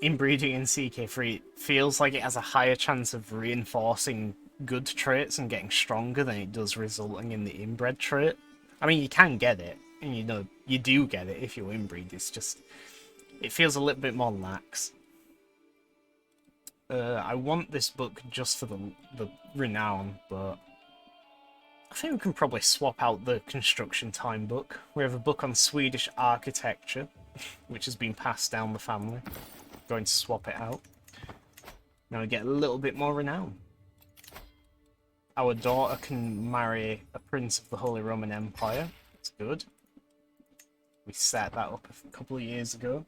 inbreeding in CK3 feels like it has a higher chance of reinforcing good traits and getting stronger than it does resulting in the inbred trait. I mean, you can get it, and you know, you do get it if you inbreed, it's just... it feels a little bit more lax. I want this book just for the renown, but... I think we can probably swap out the construction time book. We have a book on Swedish architecture, which has been passed down the family. Going to swap it out. Now we get a little bit more renown. Our daughter can marry a prince of the Holy Roman Empire. That's good. We set that up a couple of years ago.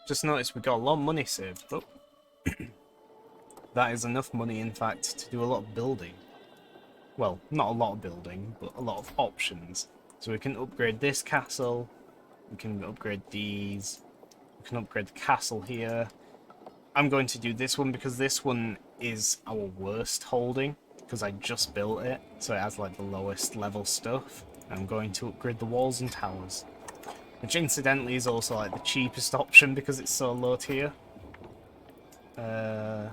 Just noticed we got a lot of money saved. Oh. That is enough money, in fact, to do a lot of building. Well, not a lot of building, but a lot of options. So we can upgrade this castle, we can upgrade these, we can upgrade the castle here. I'm going to do this one because this one is our worst holding, because I just built it, so it has like the lowest level stuff. I'm going to upgrade the walls and towers. Which incidentally is also like the cheapest option because it's so low tier. I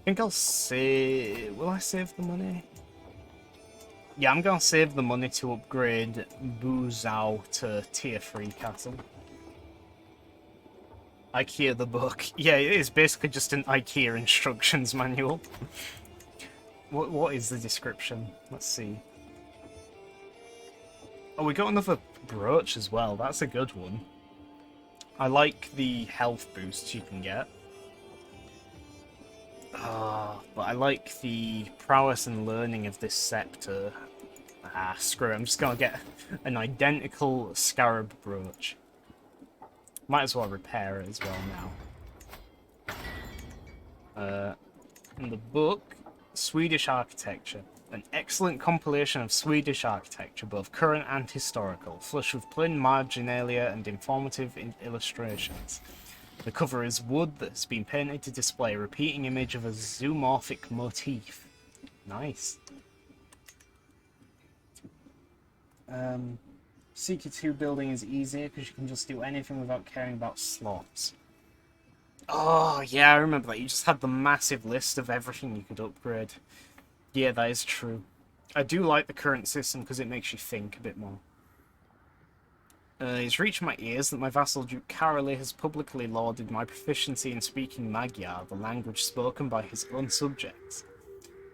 think I'll save... will I save the money? Yeah, I'm going to save the money to upgrade Buzhou to tier 3 castle. IKEA the book. Yeah, it is basically just an IKEA instructions manual. What is the description? Let's see. Oh, we got another brooch as well. That's a good one. I like the health boosts you can get. But I like the prowess and learning of this scepter. Ah, screw it. I'm just going to get an identical scarab brooch. Might as well repair it as well now. In the book, Swedish architecture. An excellent compilation of Swedish architecture, both current and historical, flush with plain marginalia and informative illustrations. The cover is wood that's been painted to display a repeating image of a zoomorphic motif. Nice. CK2 building is easier because you can just do anything without caring about slots. Oh, yeah, I remember that. You just had the massive list of everything you could upgrade. Yeah, that is true. I do like the current system because it makes you think a bit more. It's reached my ears that my vassal Duke Karoli has publicly lauded my proficiency in speaking Magyar, the language spoken by his own subjects.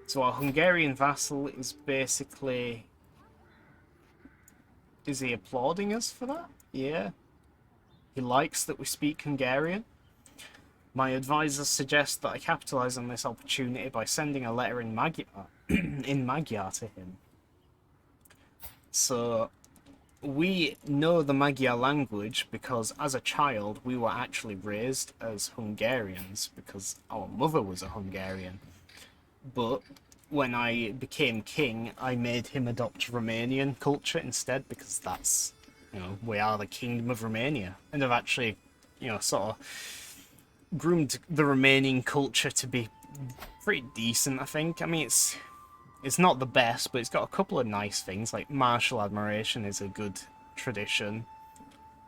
So our Hungarian vassal is basically... is he applauding us for that? Yeah. He likes that we speak Hungarian. My advisors suggest that I capitalise on this opportunity by sending a letter in Magyar, in Magyar to him. So, we know the Magyar language because as a child we were actually raised as Hungarians because our mother was a Hungarian. But when I became king, I made him adopt Romanian culture instead because that's, you know, we are the Kingdom of Romania. And I've actually, you know, sort of groomed the Romanian culture to be pretty decent, I think. I mean, it's not the best, but it's got a couple of nice things, like martial admiration is a good tradition.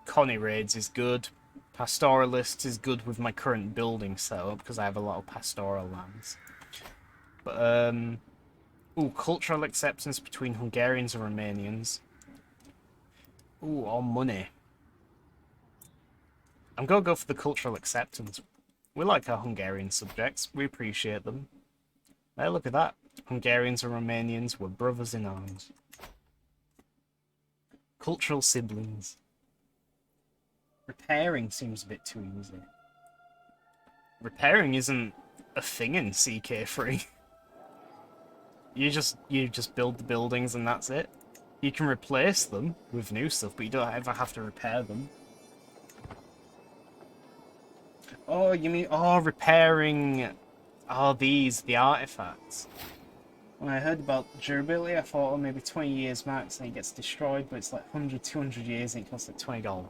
Connie raids is good. Pastoralist is good with my current building setup, because I have a lot of pastoral lands. But, ooh, cultural acceptance between Hungarians and Romanians. Ooh, all money. I'm gonna go for the cultural acceptance. We like our Hungarian subjects. We appreciate them. Hey, look at that. Hungarians and Romanians were brothers in arms. Cultural siblings. Repairing seems a bit too easy. Repairing isn't a thing in CK3. You just build the buildings and that's it. You can replace them with new stuff, but you don't ever have to repair them. Oh, you mean repairing the artifacts. When I heard about durability, I thought, oh, maybe 20 years max and it gets destroyed, but it's like 100, 200 years and it costs like $20.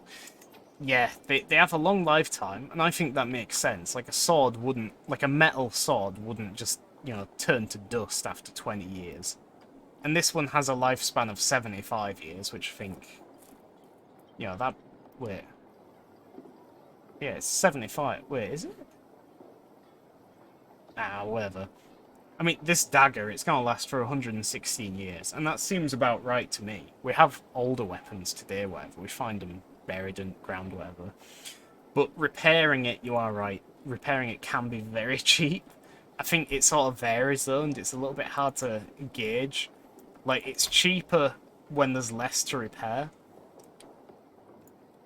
Yeah, they have a long lifetime, and I think that makes sense. Like a metal sword wouldn't just, turn to dust after 20 years. And this one has a lifespan of 75 years, which I think, wait. Yeah, it's 75. Wait, is it? Whatever. I mean, this dagger, it's going to last for 116 years, and that seems about right to me. We have older weapons today, whatever. We find them buried in ground, whatever. But repairing it, you are right. Repairing it can be very cheap. I think it sort of varies, though, and it's a little bit hard to gauge. Like, it's cheaper when there's less to repair.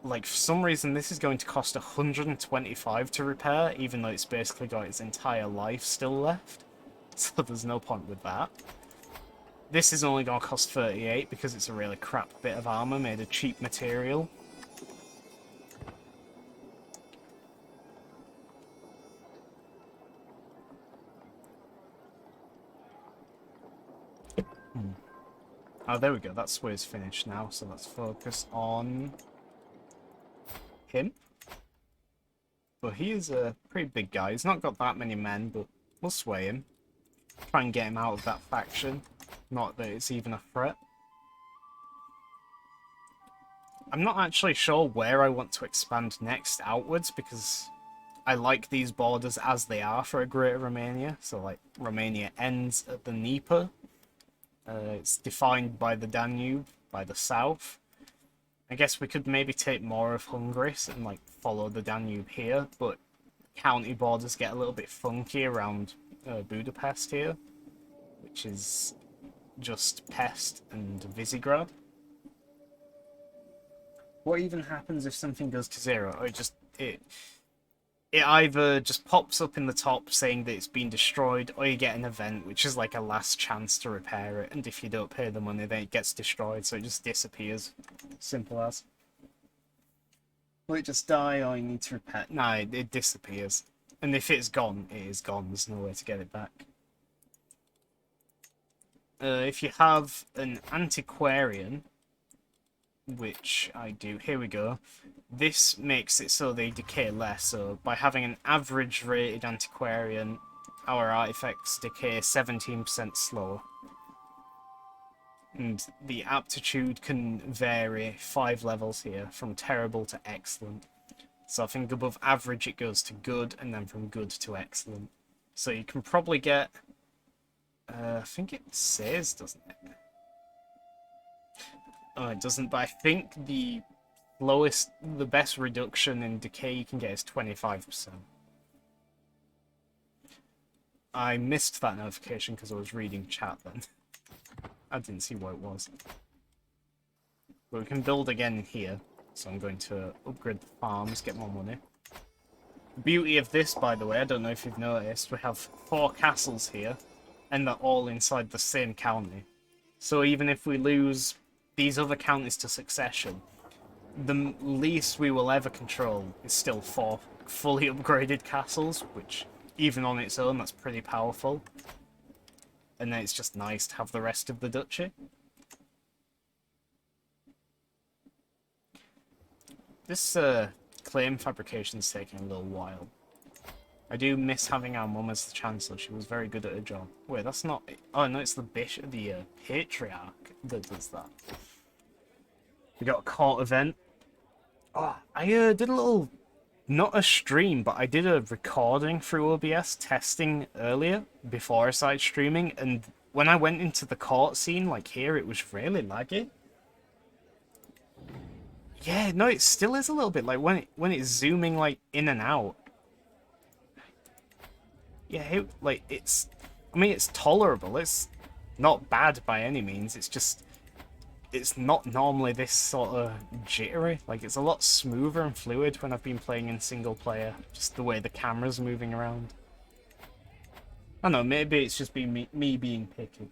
Like, for some reason, this is going to cost 125 to repair, even though it's basically got its entire life still left. So there's no point with that. This is only going to cost 38 because it's a really crap bit of armor made of cheap material. Oh, there we go. That's where it's finished now. So let's focus on him. But he is a pretty big guy. He's not got that many men, but we'll sway him. Try and get him out of that faction. Not that it's even a threat. I'm not actually sure where I want to expand next outwards, because I like these borders as they are for a Greater Romania. So, like, Romania ends at the Dnieper. It's defined by the Danube, by the south. I guess we could maybe take more of Hungary and, like, follow the Danube here, but county borders get a little bit funky around Budapest here, which is just Pest and Visegrad. What even happens if something goes to 0? Or it either just pops up in the top saying that it's been destroyed, or you get an event which is like a last chance to repair it, and if you don't pay the money then it gets destroyed, so it just disappears. Simple as. Will it just die, or you need to repair? No, it disappears. And if it's gone, it is gone. There's no way to get it back. If you have an antiquarian, which I do, here we go. This makes it so they decay less. So by having an average rated antiquarian, our artifacts decay 17% slower. And the aptitude can vary 5 levels here, from terrible to excellent. So I think above average it goes to good, and then from good to excellent. So you can probably get... I think it says, doesn't it? Oh, it doesn't, but I think the best reduction in decay you can get is 25%. I missed that notification because I was reading chat then. I didn't see what it was. But we can build again here. So I'm going to upgrade the farms, get more money. The beauty of this, by the way, I don't know if you've noticed, we have 4 castles here, and they're all inside the same county. So even if we lose these other counties to succession, the least we will ever control is still 4 fully upgraded castles, which, even on its own, that's pretty powerful. And then it's just nice to have the rest of the duchy. This claim fabrication's taking a little while. I do miss having our mum as the Chancellor. She was very good at her job. Wait, that's not... Oh, no, it's the bishop, the Patriarch that does that. We got a court event. Oh, I did a little... Not a stream, but I did a recording through OBS testing earlier, before I started streaming, and when I went into the court scene, like here, it was really laggy. Yeah, no, it still is a little bit, like, when it's zooming, like, in and out. Yeah, it's... I mean, it's tolerable. It's not bad by any means. It's just... it's not normally this sort of jittery. Like, it's a lot smoother and fluid when I've been playing in single player. Just the way the camera's moving around. I don't know, maybe it's just been me being picky.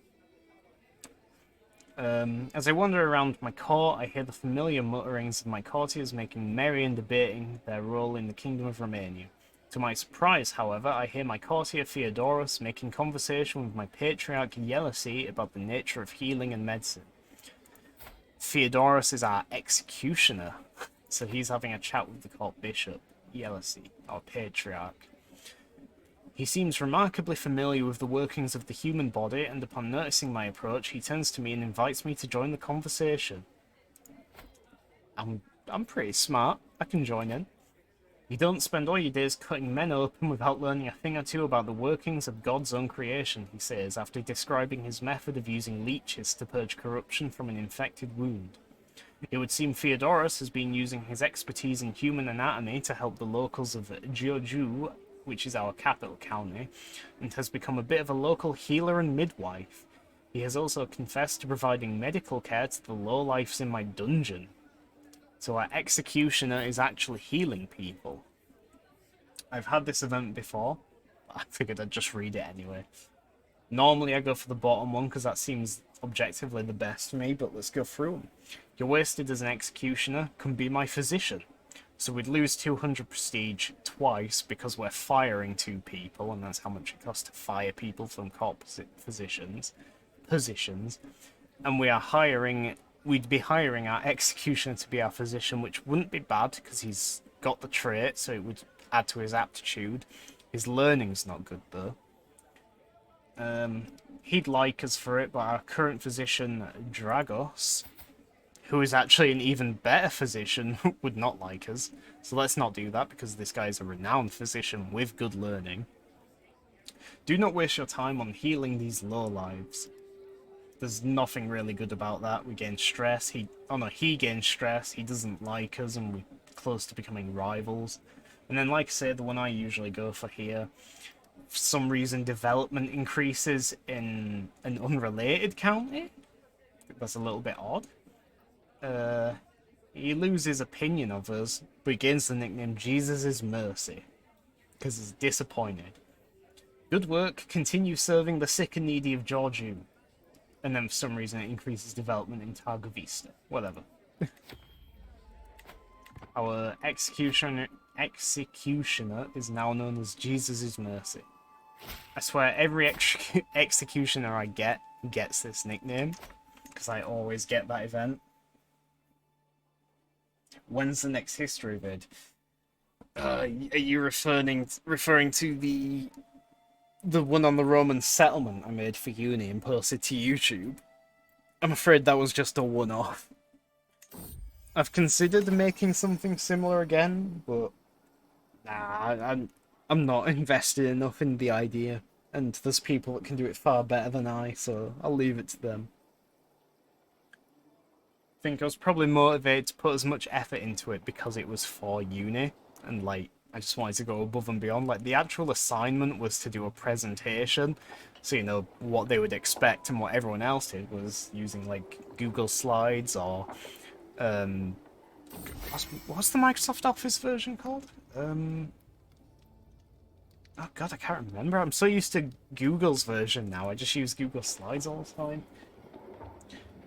As I wander around my court, I hear the familiar mutterings of my courtiers making merry and debating their role in the Kingdom of Romania. To my surprise, however, I hear my courtier Theodorus making conversation with my patriarch Yelisy about the nature of healing and medicine. Theodorus is our executioner, so he's having a chat with the court bishop, Yelisy, our patriarch. He seems remarkably familiar with the workings of the human body, and upon noticing my approach, he turns to me and invites me to join the conversation. I'm pretty smart. I can join in. You don't spend all your days cutting men open without learning a thing or two about the workings of God's own creation, he says, after describing his method of using leeches to purge corruption from an infected wound. It would seem Theodorus has been using his expertise in human anatomy to help the locals of Giurgiu, which is our capital county, and has become a bit of a local healer and midwife. He has also confessed to providing medical care to the lowlifes in my dungeon. So our executioner is actually healing people. I've had this event before, but I figured I'd just read it anyway. Normally I go for the bottom one because that seems objectively the best for me, but let's go through them. You're wasted as an executioner, can be my physician. So we'd lose 200 prestige twice because we're firing 2 people, and that's how much it costs to fire people from composite positions. And we'd be hiring our executioner to be our physician, which wouldn't be bad because he's got the trait, so it would add to his aptitude. His learning's not good though. He'd like us for it, but our current physician, Dragos, who is actually an even better physician, would not like us. So let's not do that, because this guy is a renowned physician with good learning. Do not waste your time on healing these lowlives. There's nothing really good about that. We gain stress. He gains stress. He doesn't like us, and we're close to becoming rivals. And then, like I say, the one I usually go for here, for some reason, development increases in an unrelated county. That's a little bit odd. He loses opinion of us, but he gains the nickname Jesus' Mercy, because he's disappointed. Good work, continue serving the sick and needy of Giurgiu. And then for some reason it increases development in Targa Vista. Whatever. Our executioner is now known as Jesus' Mercy. I swear every executioner I get gets this nickname, because I always get that event. When's the next history vid? Are you referring to the one on the Roman settlement I made for uni and posted to YouTube? I'm afraid that was just a one-off. I've considered making something similar again, but nah, I'm not invested enough in the idea, and there's people that can do it far better than I, so I'll leave it to them. I think I was probably motivated to put as much effort into it because it was for uni, and like I just wanted to go above and beyond. Like, the actual assignment was to do a presentation, so you know what they would expect, and what everyone else did was using like Google Slides or what's the Microsoft Office version called? Oh god, I can't remember. I'm so used to Google's version now. I just use Google Slides all the time.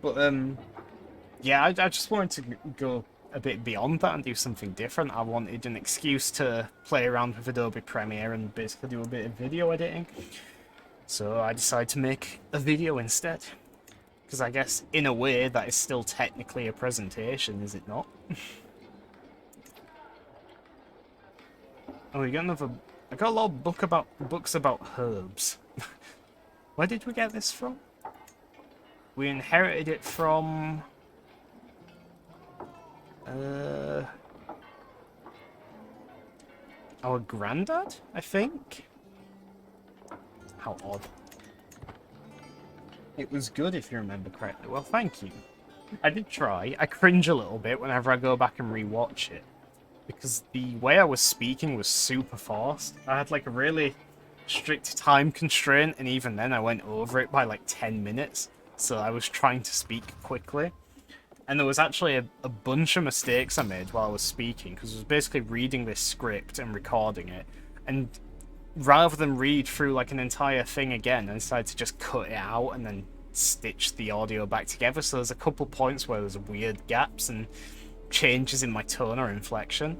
But yeah, I just wanted to go a bit beyond that and do something different. I wanted an excuse to play around with Adobe Premiere and basically do a bit of video editing. So I decided to make a video instead. Because I guess, in a way, that is still technically a presentation, is it not? Oh, we got another... I got a lot of books about herbs. Where did we get this from? We inherited it from... our granddad, I think? How odd. It was good, if you remember correctly. Well, thank you. I did try. I cringe a little bit whenever I go back and rewatch it, because the way I was speaking was super forced. I had like a really strict time constraint, and even then I went over it by like 10 minutes, so I was trying to speak quickly. And there was actually a bunch of mistakes I made while I was speaking, because I was basically reading this script and recording it, and rather than read through like an entire thing again, I decided to just cut it out and then stitch the audio back together. So there's a couple points where there's weird gaps and changes in my tone or inflection.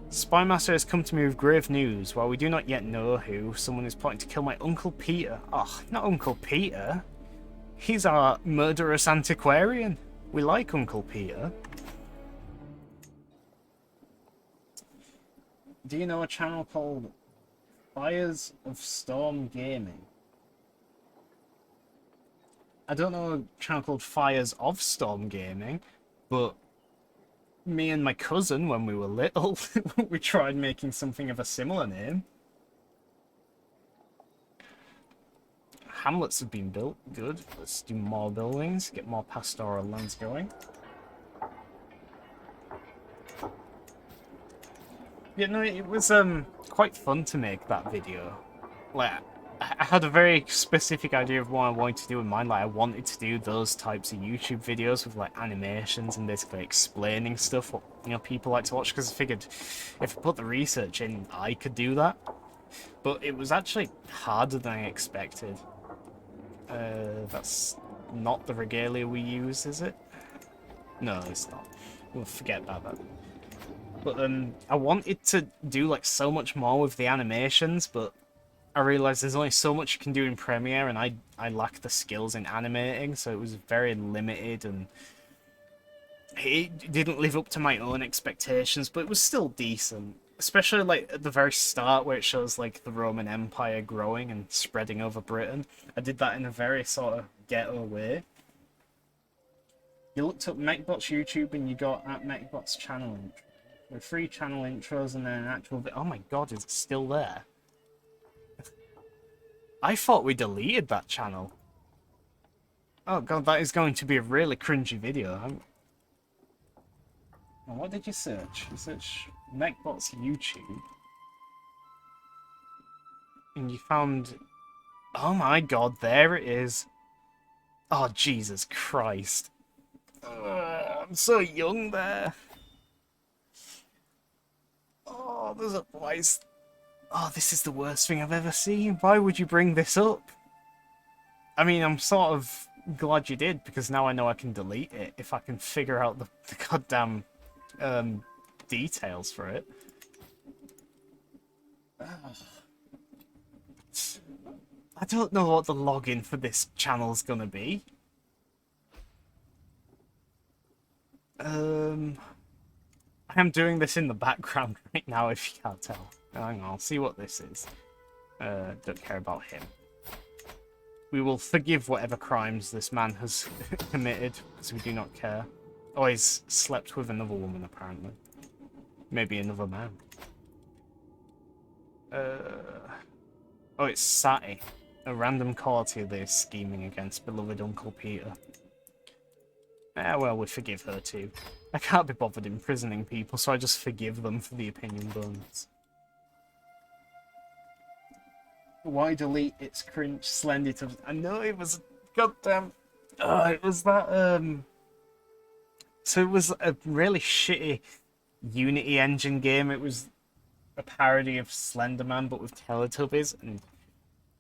Spymaster has come to me with grave news. While we do not yet know who, someone is plotting to kill my Uncle Peter. Oh, not Uncle Peter. He's our murderous antiquarian. We like Uncle Peter. Do you know a channel called Fires of Storm Gaming? I don't know a channel called Fires of Storm Gaming, but me and my cousin, when we were little, we tried making something of a similar name. Hamlets have been built. Good. Let's do more buildings, get more pastoral lands going. Yeah, no, it was quite fun to make that video. Like, I had a very specific idea of what I wanted to do in mind. Like, I wanted to do those types of YouTube videos with like animations and basically explaining stuff what, you know, people like to watch, because I figured if I put the research in, I could do that. But it was actually harder than I expected. That's not the regalia we use, is it? No, it's not. We'll forget about that. But I wanted to do like so much more with the animations, but I realised there's only so much you can do in Premiere, and I lack the skills in animating, so it was very limited, and it didn't live up to my own expectations, but it was still decent. Especially like at the very start where it shows like the Roman Empire growing and spreading over Britain. I did that in a very sort of ghetto way. You looked up MechBot's YouTube and you got at MechBot's channel intro. With 3 channel intros and then an actual oh my god, is it still there? I thought we deleted that channel. Oh god, that is going to be a really cringy video. Now, what did you search? You search MechBot's YouTube. And you found... Oh my god, there it is. Oh, Jesus Christ. I'm so young there. Oh, there's a voice. Oh, this is the worst thing I've ever seen. Why would you bring this up? I mean, I'm sort of glad you did, because now I know I can delete it if I can figure out the goddamn details for it. I don't know what the login for this channel's gonna be. I am doing this in the background right now, if you can't tell. Hang on, I'll see what this is. Don't care about him. We will forgive whatever crimes this man has committed, because we do not care. Oh, he's slept with another woman, apparently. Maybe another man. Oh, it's Sati. A random courtier they're scheming against beloved Uncle Peter. Well, we forgive her too. I can't be bothered imprisoning people, so I just forgive them for the opinion bones. Why delete its cringe slender? I know it was goddamn. It was that. So it was a really shitty Unity engine game. It was a parody of Slenderman, but with Teletubbies, and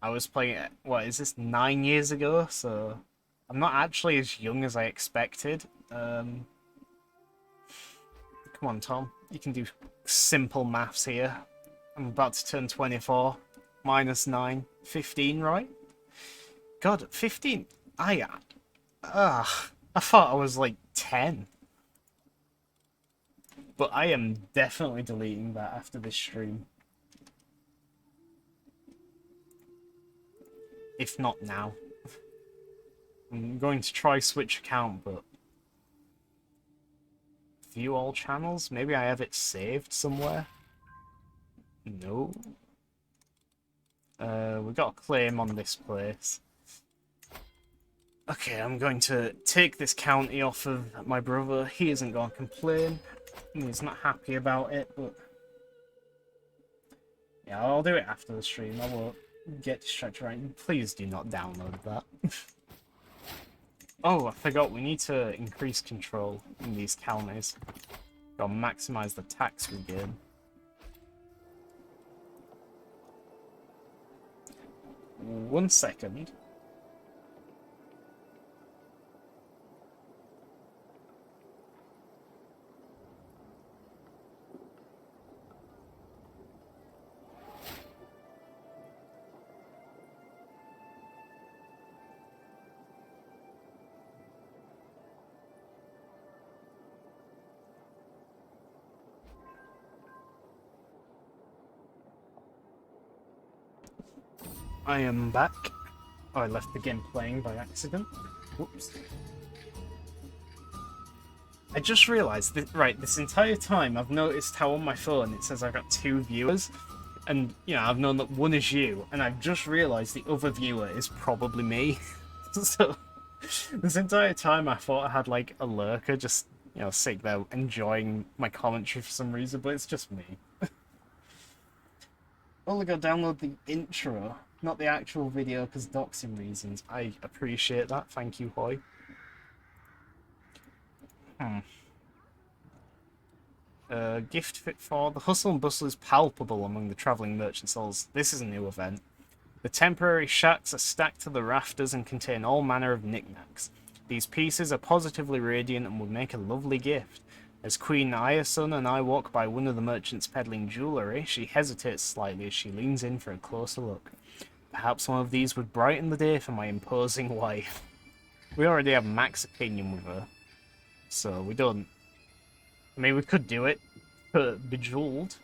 I was playing it. What is this? 9 years ago. So I'm not actually as young as I expected. Come on, Tom. You can do simple maths here. I'm about to turn 24. Minus 9. 15, right? God, 15. I thought I was like 10. But I am definitely deleting that after this stream. If not now. I'm going to try switch account, but... View all channels? Maybe I have it saved somewhere? No. We got a claim on this place. Okay, I'm going to take this county off of my brother. He isn't going to complain. He's not happy about it, but... Yeah, I'll do it after the stream. I won't get distracted right now. Please do not download that. Oh, I forgot, we need to increase control in these counties. Gotta maximize the tax we get. 1 second. I am back. Oh, I left the game playing by accident. Whoops. I just realised that, right, this entire time I've noticed how on my phone it says I've got 2 viewers. And, you know, I've known that one is you, and I've just realised the other viewer is probably me. So, this entire time I thought I had, like, a lurker just, you know, sitting there enjoying my commentary for some reason, but it's just me. Only go download the intro, not the actual video, because doxing reasons. I appreciate that. Thank you, Hoy. Gift fit for the hustle and bustle is palpable among the travelling merchant souls. This is a new event. The temporary shacks are stacked to the rafters and contain all manner of knickknacks. These pieces are positively radiant and would make a lovely gift. As Queen Ayasun and I walk by one of the merchants peddling jewellery, she hesitates slightly as she leans in for a closer look. Perhaps one of these would brighten the day for my imposing wife. We already have max opinion with her, so we don't... I mean, we could do it, but Bejeweled.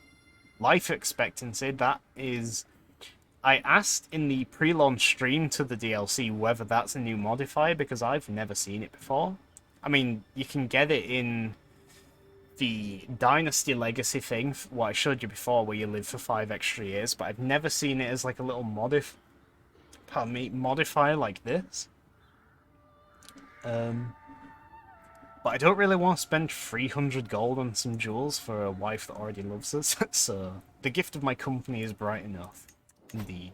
Life expectancy, that is... I asked in the pre-launch stream to the DLC whether that's a new modifier, because I've never seen it before. I mean, you can get it in the Dynasty Legacy thing, what I showed you before, where you live for 5 extra years, but I've never seen it as like a little modifier like this. But I don't really want to spend 300 gold on some jewels for a wife that already loves us, so the gift of my company is bright enough. Indeed.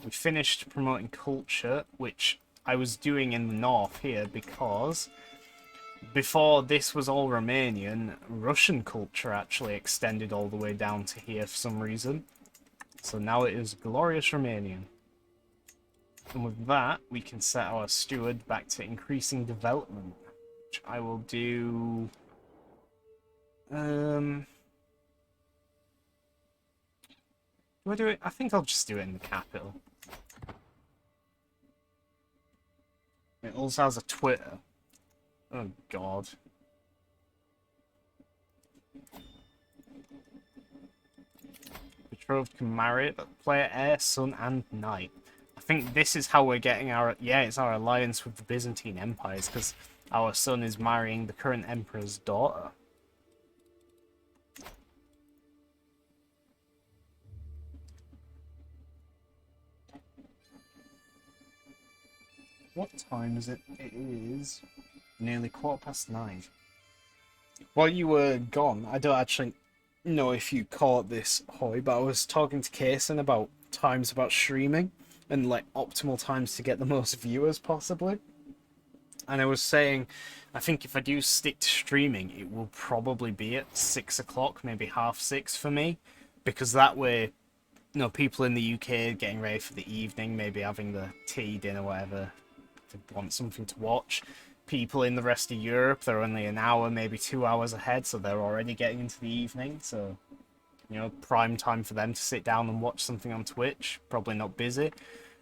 We finished promoting culture, which I was doing in the north here because before this was all Romanian, Russian culture actually extended all the way down to here for some reason. So now it is glorious Romanian. And with that, we can set our steward back to increasing development, which I will do... Do I do it? I think I'll just do it in the capital. It also has a Twitter. Oh, God. Betrothed can marry it, but player heir, son, and knight. I think this is how we're getting our... Yeah, it's our alliance with the Byzantine empires, because our son is marrying the current emperor's daughter. What time is it? It is nearly 9:15. While you were gone, I don't actually know if you caught this, Hoy, but I was talking to Kason about times about streaming and like optimal times to get the most viewers possibly. And I was saying, I think if I do stick to streaming, it will probably be at 6 o'clock, maybe 6:30 for me, because that way, you know, people in the UK getting ready for the evening, maybe having the tea, dinner, whatever, want something to watch. People in the rest of Europe, they're only an hour, maybe 2 hours ahead, so they're already getting into the evening, so, you know, prime time for them to sit down and watch something on Twitch, probably not busy.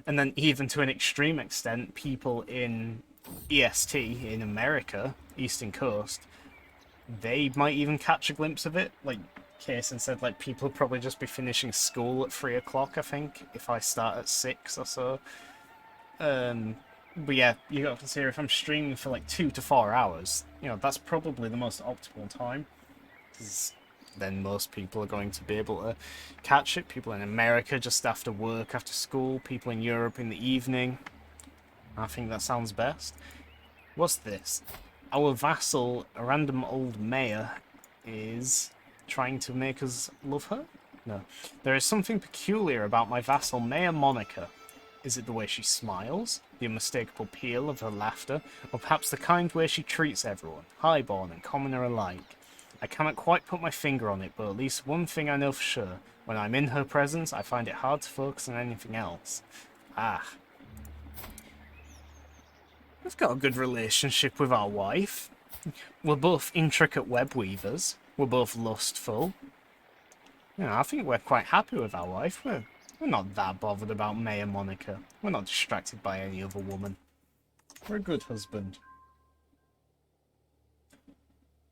And then even to an extreme extent, people in EST, in America, Eastern Coast, they might even catch a glimpse of it. Like Kaysen said, like, people will probably just be finishing school at 3 o'clock, I think, if I start at 6 or so. But yeah, you gotta consider if I'm streaming for like 2 to 4 hours, you know, that's probably the most optimal time. Because then most people are going to be able to catch it. People in America just after work, after school. People in Europe in the evening. I think that sounds best. What's this? Our vassal, a random old mayor, is trying to make us love her? No. There is something peculiar about my vassal, Mayor Monica. Is it the way she smiles, the unmistakable peal of her laughter, or perhaps the kind way she treats everyone, highborn and commoner alike? I cannot quite put my finger on it, but at least one thing I know for sure. When I'm in her presence, I find it hard to focus on anything else. Ah. We've got a good relationship with our wife. We're both intricate web weavers. We're both lustful. You know, I think we're quite happy with our wife. We're not that bothered about May and Monica. We're not distracted by any other woman. We're a good husband.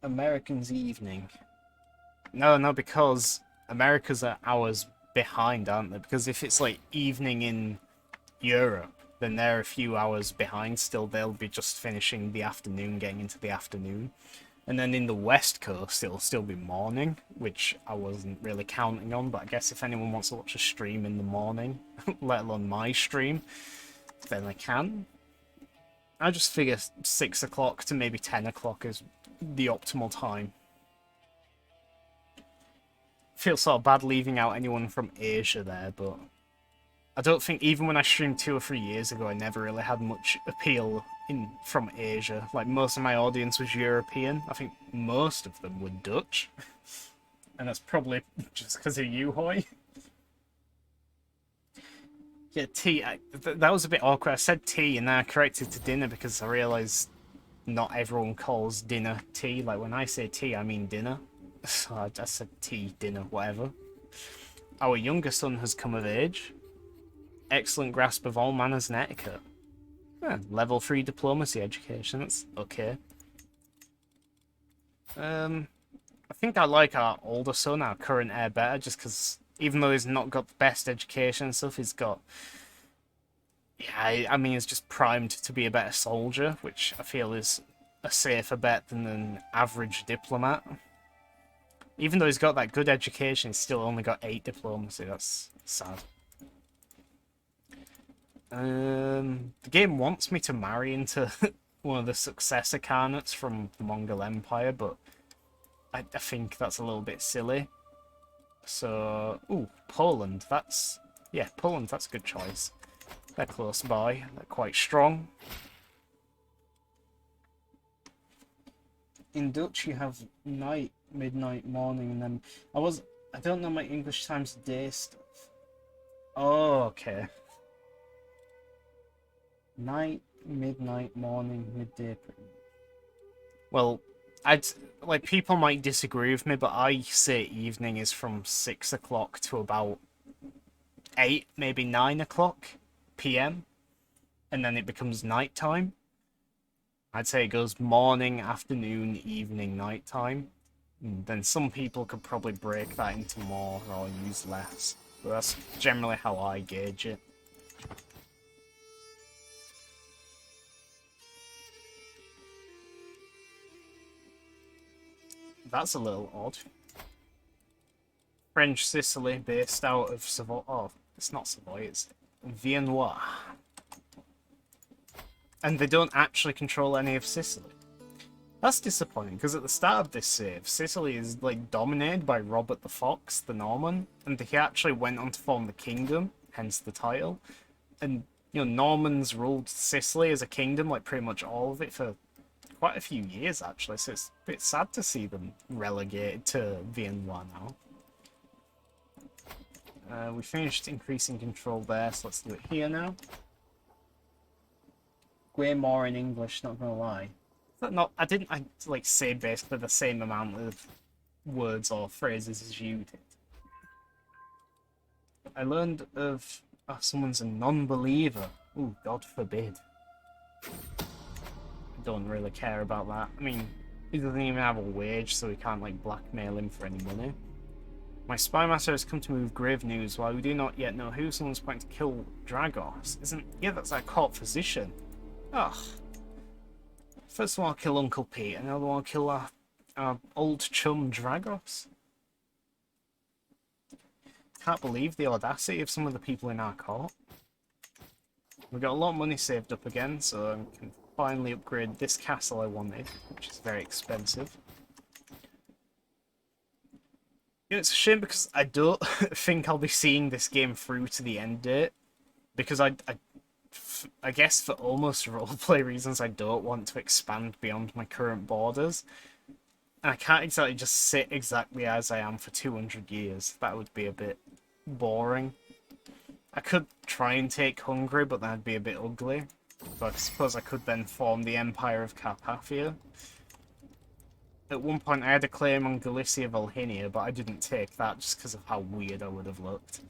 American's evening. No, because America's are hours behind, aren't they? Because if it's like evening in Europe, then they're a few hours behind still. They'll be just finishing the afternoon, getting into the afternoon. And then in the West Coast, it'll still be morning, which I wasn't really counting on. But I guess if anyone wants to watch a stream in the morning, let alone my stream, then I can. I just figure 6 o'clock to maybe 10 o'clock is the optimal time. Feel sort of bad leaving out anyone from Asia there, but I don't think even when I streamed 2 or 3 years ago, I never really had much appeal from Asia. Like, most of my audience was European. I think most of them were Dutch. And that's probably just because of you, Hoy. Yeah, tea. That was a bit awkward. I said tea and then I corrected to dinner because I realised not everyone calls dinner tea. Like, when I say tea, I mean dinner. So I said tea, dinner, whatever. Our younger son has come of age. Excellent grasp of all manners and etiquette. Yeah, level 3 diplomacy education, that's okay. I think I like our older son, our current heir, better, just because even though he's not got the best education and stuff, he's got... Yeah, I mean, he's just primed to be a better soldier, which I feel is a safer bet than an average diplomat. Even though he's got that good education, he's still only got 8 diplomacy, that's sad. The game wants me to marry into one of the successor khanates from the Mongol Empire, but I think that's a little bit silly. So, ooh, Poland, Poland, that's a good choice. They're close by, they're quite strong. In Dutch you have night, midnight, morning, and then I don't know my English times of day stuff. Oh, okay. Night, midnight, morning, midday. Well, people might disagree with me, but I say evening is from 6 o'clock to about 8, maybe 9 o'clock PM, and then it becomes nighttime. I'd say it goes morning, afternoon, evening, nighttime. And then some people could probably break that into more or use less, but that's generally how I gauge it. That's a little odd. French Sicily, based out of Savoy. Oh, it's not Savoy, it's Viennois. And they don't actually control any of Sicily. That's disappointing, because at the start of this save, Sicily is like dominated by Robert the Fox, the Norman, and he actually went on to form the kingdom, hence the title. And, you know, Normans ruled Sicily as a kingdom, like pretty much all of it, for quite a few years actually, so it's a bit sad to see them relegated to Viennois now. We finished increasing control there, so let's do it here now. Way more in English, not gonna lie. I didn't say basically the same amount of words or phrases as you did. I learned of someone's a non-believer. Ooh, God forbid. Don't really care about that. I mean, he doesn't even have a wage, so we can't like blackmail him for any money. My spy master has come to me with grave news. While we do not yet know who, someone's planning to kill Dragos. Yeah, that's our court physician. Ugh. First one I'll kill Uncle Pete, and the other one I'll kill our old chum Dragos. Can't believe the audacity of some of the people in our court. We've got a lot of money saved up again, so I can finally upgrade this castle I wanted, which is very expensive. You know, it's a shame because I don't think I'll be seeing this game through to the end date. because I guess for almost roleplay reasons, I don't want to expand beyond my current borders. And I can't exactly just sit exactly as I am for 200 years. That would be a bit boring. I could try and take Hungary, but that'd be a bit ugly. But I suppose I could then form the Empire of Carpathia. At one point I had a claim on Galicia Volhynia, but I didn't take that just because of how weird I would have looked.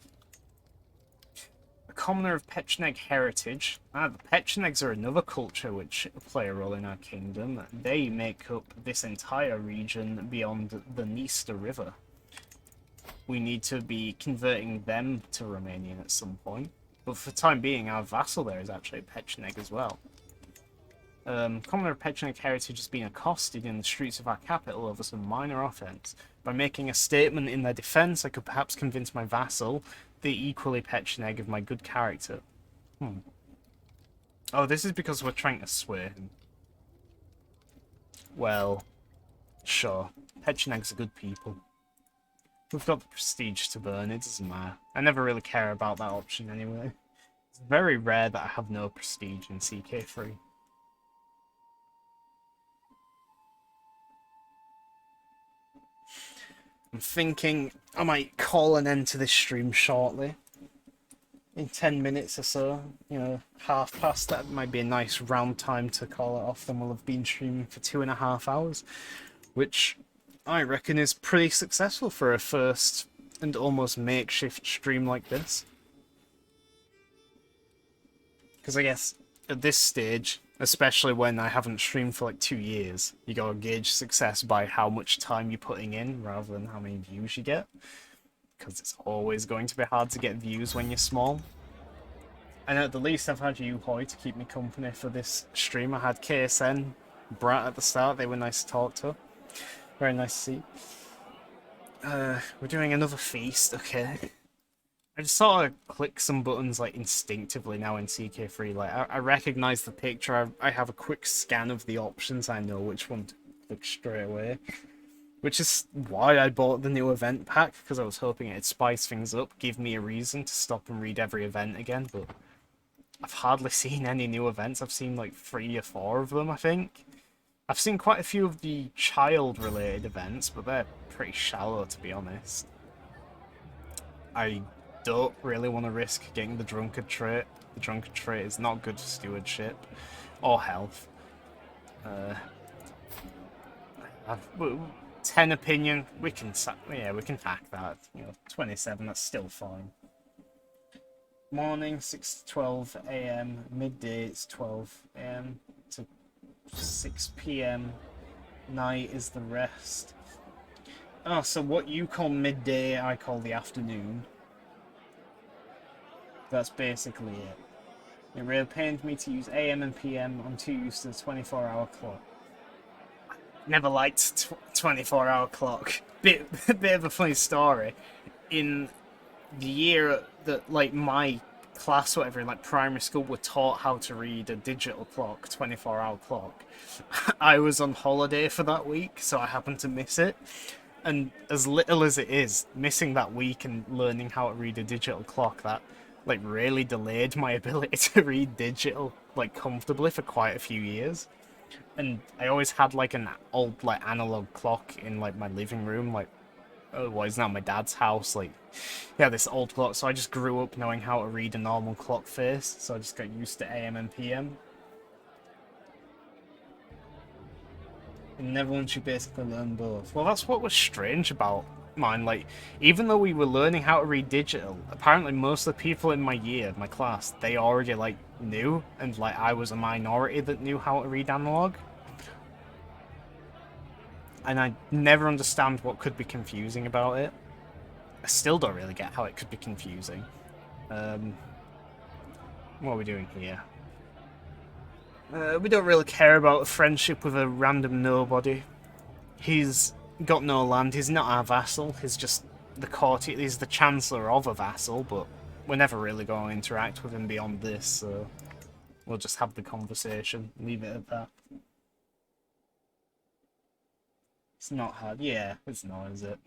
A commoner of Pecheneg heritage. The Pechenegs are another culture which play a role in our kingdom. They make up this entire region beyond the Dniester River. We need to be converting them to Romanian at some point. But for the time being, our vassal there is actually a Pecheneg as well. Commoner of Pecheneg heritage has been accosted in the streets of our capital over some minor offence. By making a statement in their defence, I could perhaps convince my vassal, the equally Pecheneg, of my good character. Oh, this is because we're trying to sway him. Well, sure. Pechenegs are good people. We've got the prestige to burn, it doesn't matter. I never really care about that option anyway. It's very rare that I have no prestige in CK3. I'm thinking I might call an end to this stream shortly. In 10 minutes or so, you know, half past, that might be a nice round time to call it off. Then we'll have been streaming for 2.5 hours, which I reckon is pretty successful for a first and almost makeshift stream like this. Because I guess at this stage, especially when I haven't streamed for like 2 years, you gotta gauge success by how much time you're putting in rather than how many views you get. Because it's always going to be hard to get views when you're small. And at the least I've had you, Hoy, to keep me company for this stream. I had KSN, Brat at the start, they were nice to talk to. Very nice to see. We're doing another feast, okay. I just sort of click some buttons like instinctively now in CK3. Like I recognize the picture, I have a quick scan of the options, I know which one to click straight away. Which is why I bought the new event pack, because I was hoping it'd spice things up, give me a reason to stop and read every event again, but I've hardly seen any new events. I've seen like 3 or 4 of them, I think. I've seen quite a few of the child-related events, but they're pretty shallow, to be honest. I don't really want to risk getting the drunkard trait. The drunkard trait is not good for stewardship or health. 10 opinion, we can hack that. You know, 27, that's still fine. Morning 6 to 12 AM, midday it's 12 AM to 6 PM. Night is the rest. Oh, so what you call midday, I call the afternoon. That's basically it. It really pained me to use AM and PM. I'm too used to the 24-hour clock. Never liked 24-hour clock. Bit of a funny story. In the year that like my class, whatever, in like primary school, were taught how to read a digital clock, 24-hour clock, I was on holiday for that week, so I happened to miss it. And as little as it is, missing that week and learning how to read a digital clock, that like really delayed my ability to read digital like comfortably for quite a few years. And I always had like an old like analog clock in like my living room, like well, it's now my dad's house. Like, yeah, this old clock. So I just grew up knowing how to read a normal clock face. So I just got used to AM and PM. In Netherlands, you basically learn both. Well, that's what was strange about mine. Like, even though we were learning how to read digital, apparently most of the people in my year, my class, they already like knew, and like I was a minority that knew how to read analog. And I never understand what could be confusing about it. I still don't really get how it could be confusing. What are we doing here? We don't really care about a friendship with a random nobody. He's got no land, he's not our vassal, he's just the courtier, he's the chancellor of a vassal, but we're never really going to interact with him beyond this, so we'll just have the conversation, leave it at that. It's not hard. Yeah, it's not, is it?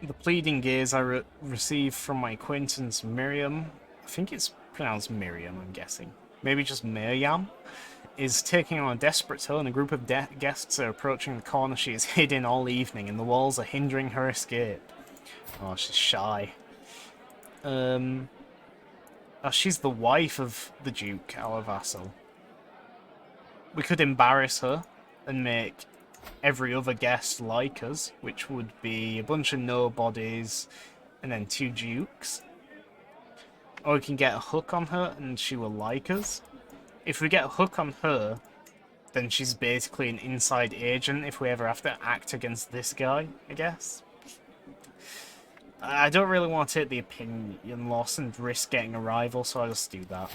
The pleading gaze I received from my acquaintance Miriam, I think it's pronounced Miriam, I'm guessing. Maybe just Miriam, is taking on a desperate tone. A group of guests are approaching the corner she has hidden all evening, and the walls are hindering her escape. Oh, she's shy. Oh, she's the wife of the Duke, our vassal. We could embarrass her and make every other guest like us, which would be a bunch of nobodies and then 2 dukes. Or we can get a hook on her and she will like us. If we get a hook on her, then she's basically an inside agent if we ever have to act against this guy, I guess. I don't really want to take the opinion loss and risk getting a rival, so I'll just do that.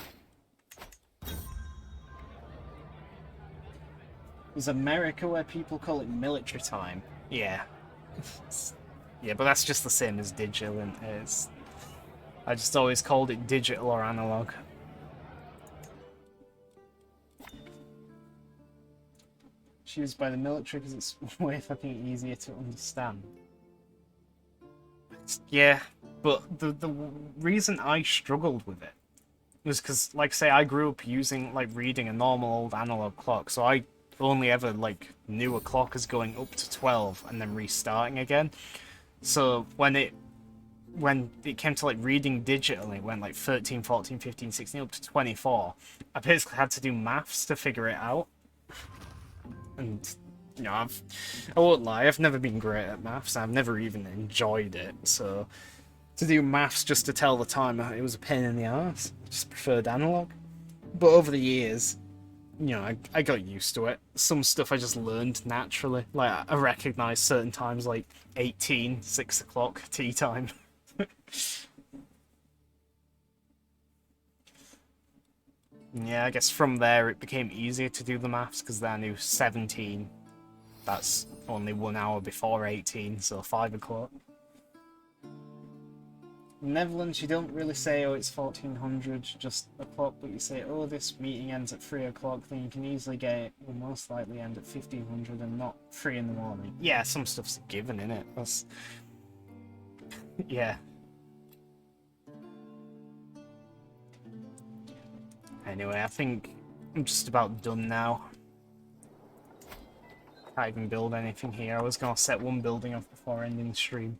There's America where people call it military time. Yeah. Yeah, but that's just the same as digital, and I just always called it digital or analog. It's used by the military because it's way fucking easier to understand. Yeah, but the reason I struggled with it was because, like, say, I grew up using, like, reading a normal old analog clock, so I only ever, like, knew a clock as going up to 12 and then restarting again. So when it came to, like, reading digital, it went, like, 13, 14, 15, 16, up to 24. I basically had to do maths to figure it out. And, you know, I won't lie, I've never been great at maths. I've never even enjoyed it, so to do maths just to tell the time, it was a pain in the arse. I just preferred analog. But over the years, you know, I got used to it. Some stuff I just learned naturally. Like, I recognised certain times, like 18, 6 o'clock, tea time. Yeah, I guess from there it became easier to do the maths, because then I knew 17. That's only 1 hour before 18, so 5 o'clock. In Netherlands, you don't really say, oh, it's 1400, just o'clock, but you say, oh, this meeting ends at 3 o'clock, then you can easily get it will most likely end at 1500 and not 3 in the morning. Yeah, some stuff's a given, innit? That's... yeah. Anyway, I think I'm just about done now. Can't even build anything here. I was going to set one building off before ending the stream.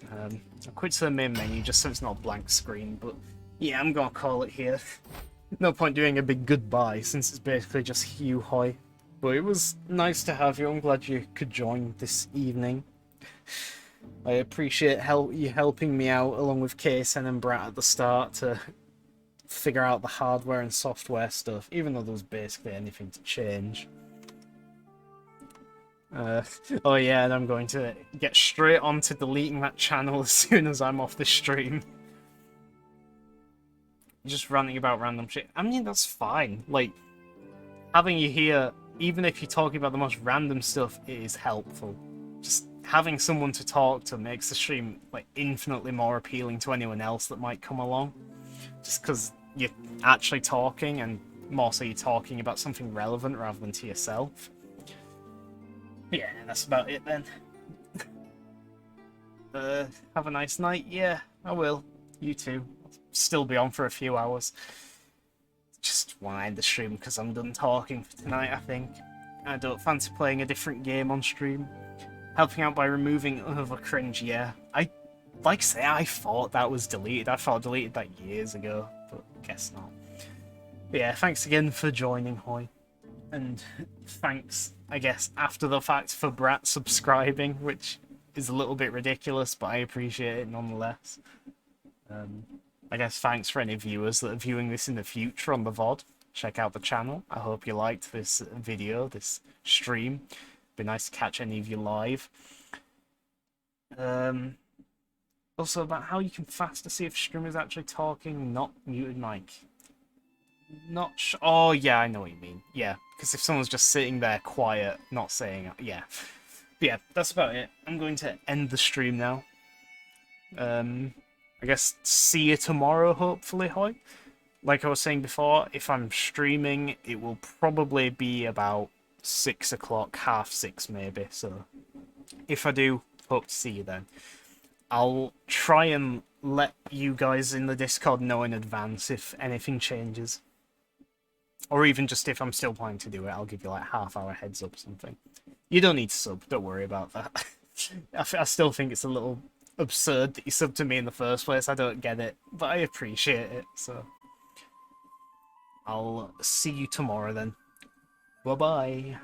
I'll quit to the main menu just so it's not a blank screen, but yeah, I'm going to call it here. No point doing a big goodbye since it's basically just you, Hoy. But it was nice to have you. I'm glad you could join this evening. I appreciate you helping me out along with Kason and Brat at the start to figure out the hardware and software stuff, even though there was basically anything to change. Oh yeah, and I'm going to get straight on to deleting that channel as soon as I'm off the stream. Just ranting about random shit. I mean, that's fine. Like, having you here, even if you're talking about the most random stuff, it is helpful. Just having someone to talk to makes the stream, like, infinitely more appealing to anyone else that might come along. Just because you're actually talking, and more so you're talking about something relevant rather than to yourself. Yeah, that's about it then. Have a nice night. Yeah, I will. You too. I'll still be on for a few hours. Just want to end the stream because I'm done talking for tonight, I think. I don't fancy playing a different game on stream. Helping out by removing other cringe, yeah. I say, I thought that was deleted. I thought I deleted that years ago, but guess not. But yeah, thanks again for joining, Hoy. And thanks, I guess, after the fact for Brat subscribing, which is a little bit ridiculous, but I appreciate it nonetheless. I guess thanks for any viewers that are viewing this in the future on the VOD. Check out the channel. I hope you liked this video, this stream. Be nice to catch any of you live. Also about how you can faster see if the streamer's actually talking, not muted mic. Oh, yeah, I know what you mean. Yeah, because if someone's just sitting there quiet, not saying... yeah. But yeah, that's about it. I'm going to end the stream now. I guess see you tomorrow, hopefully, Hoy. Like I was saying before, if I'm streaming, it will probably be about 6 o'clock, 6:30 maybe. So if I do hope to see you then. I'll try and let you guys in the Discord know in advance if anything changes. Or even just if I'm still planning to do it, I'll give you like half-hour heads up or something. You don't need to sub, don't worry about that. I still think it's a little absurd that you subbed to me in the first place. I don't get it, but I appreciate it, so... I'll see you tomorrow then. Bye-bye.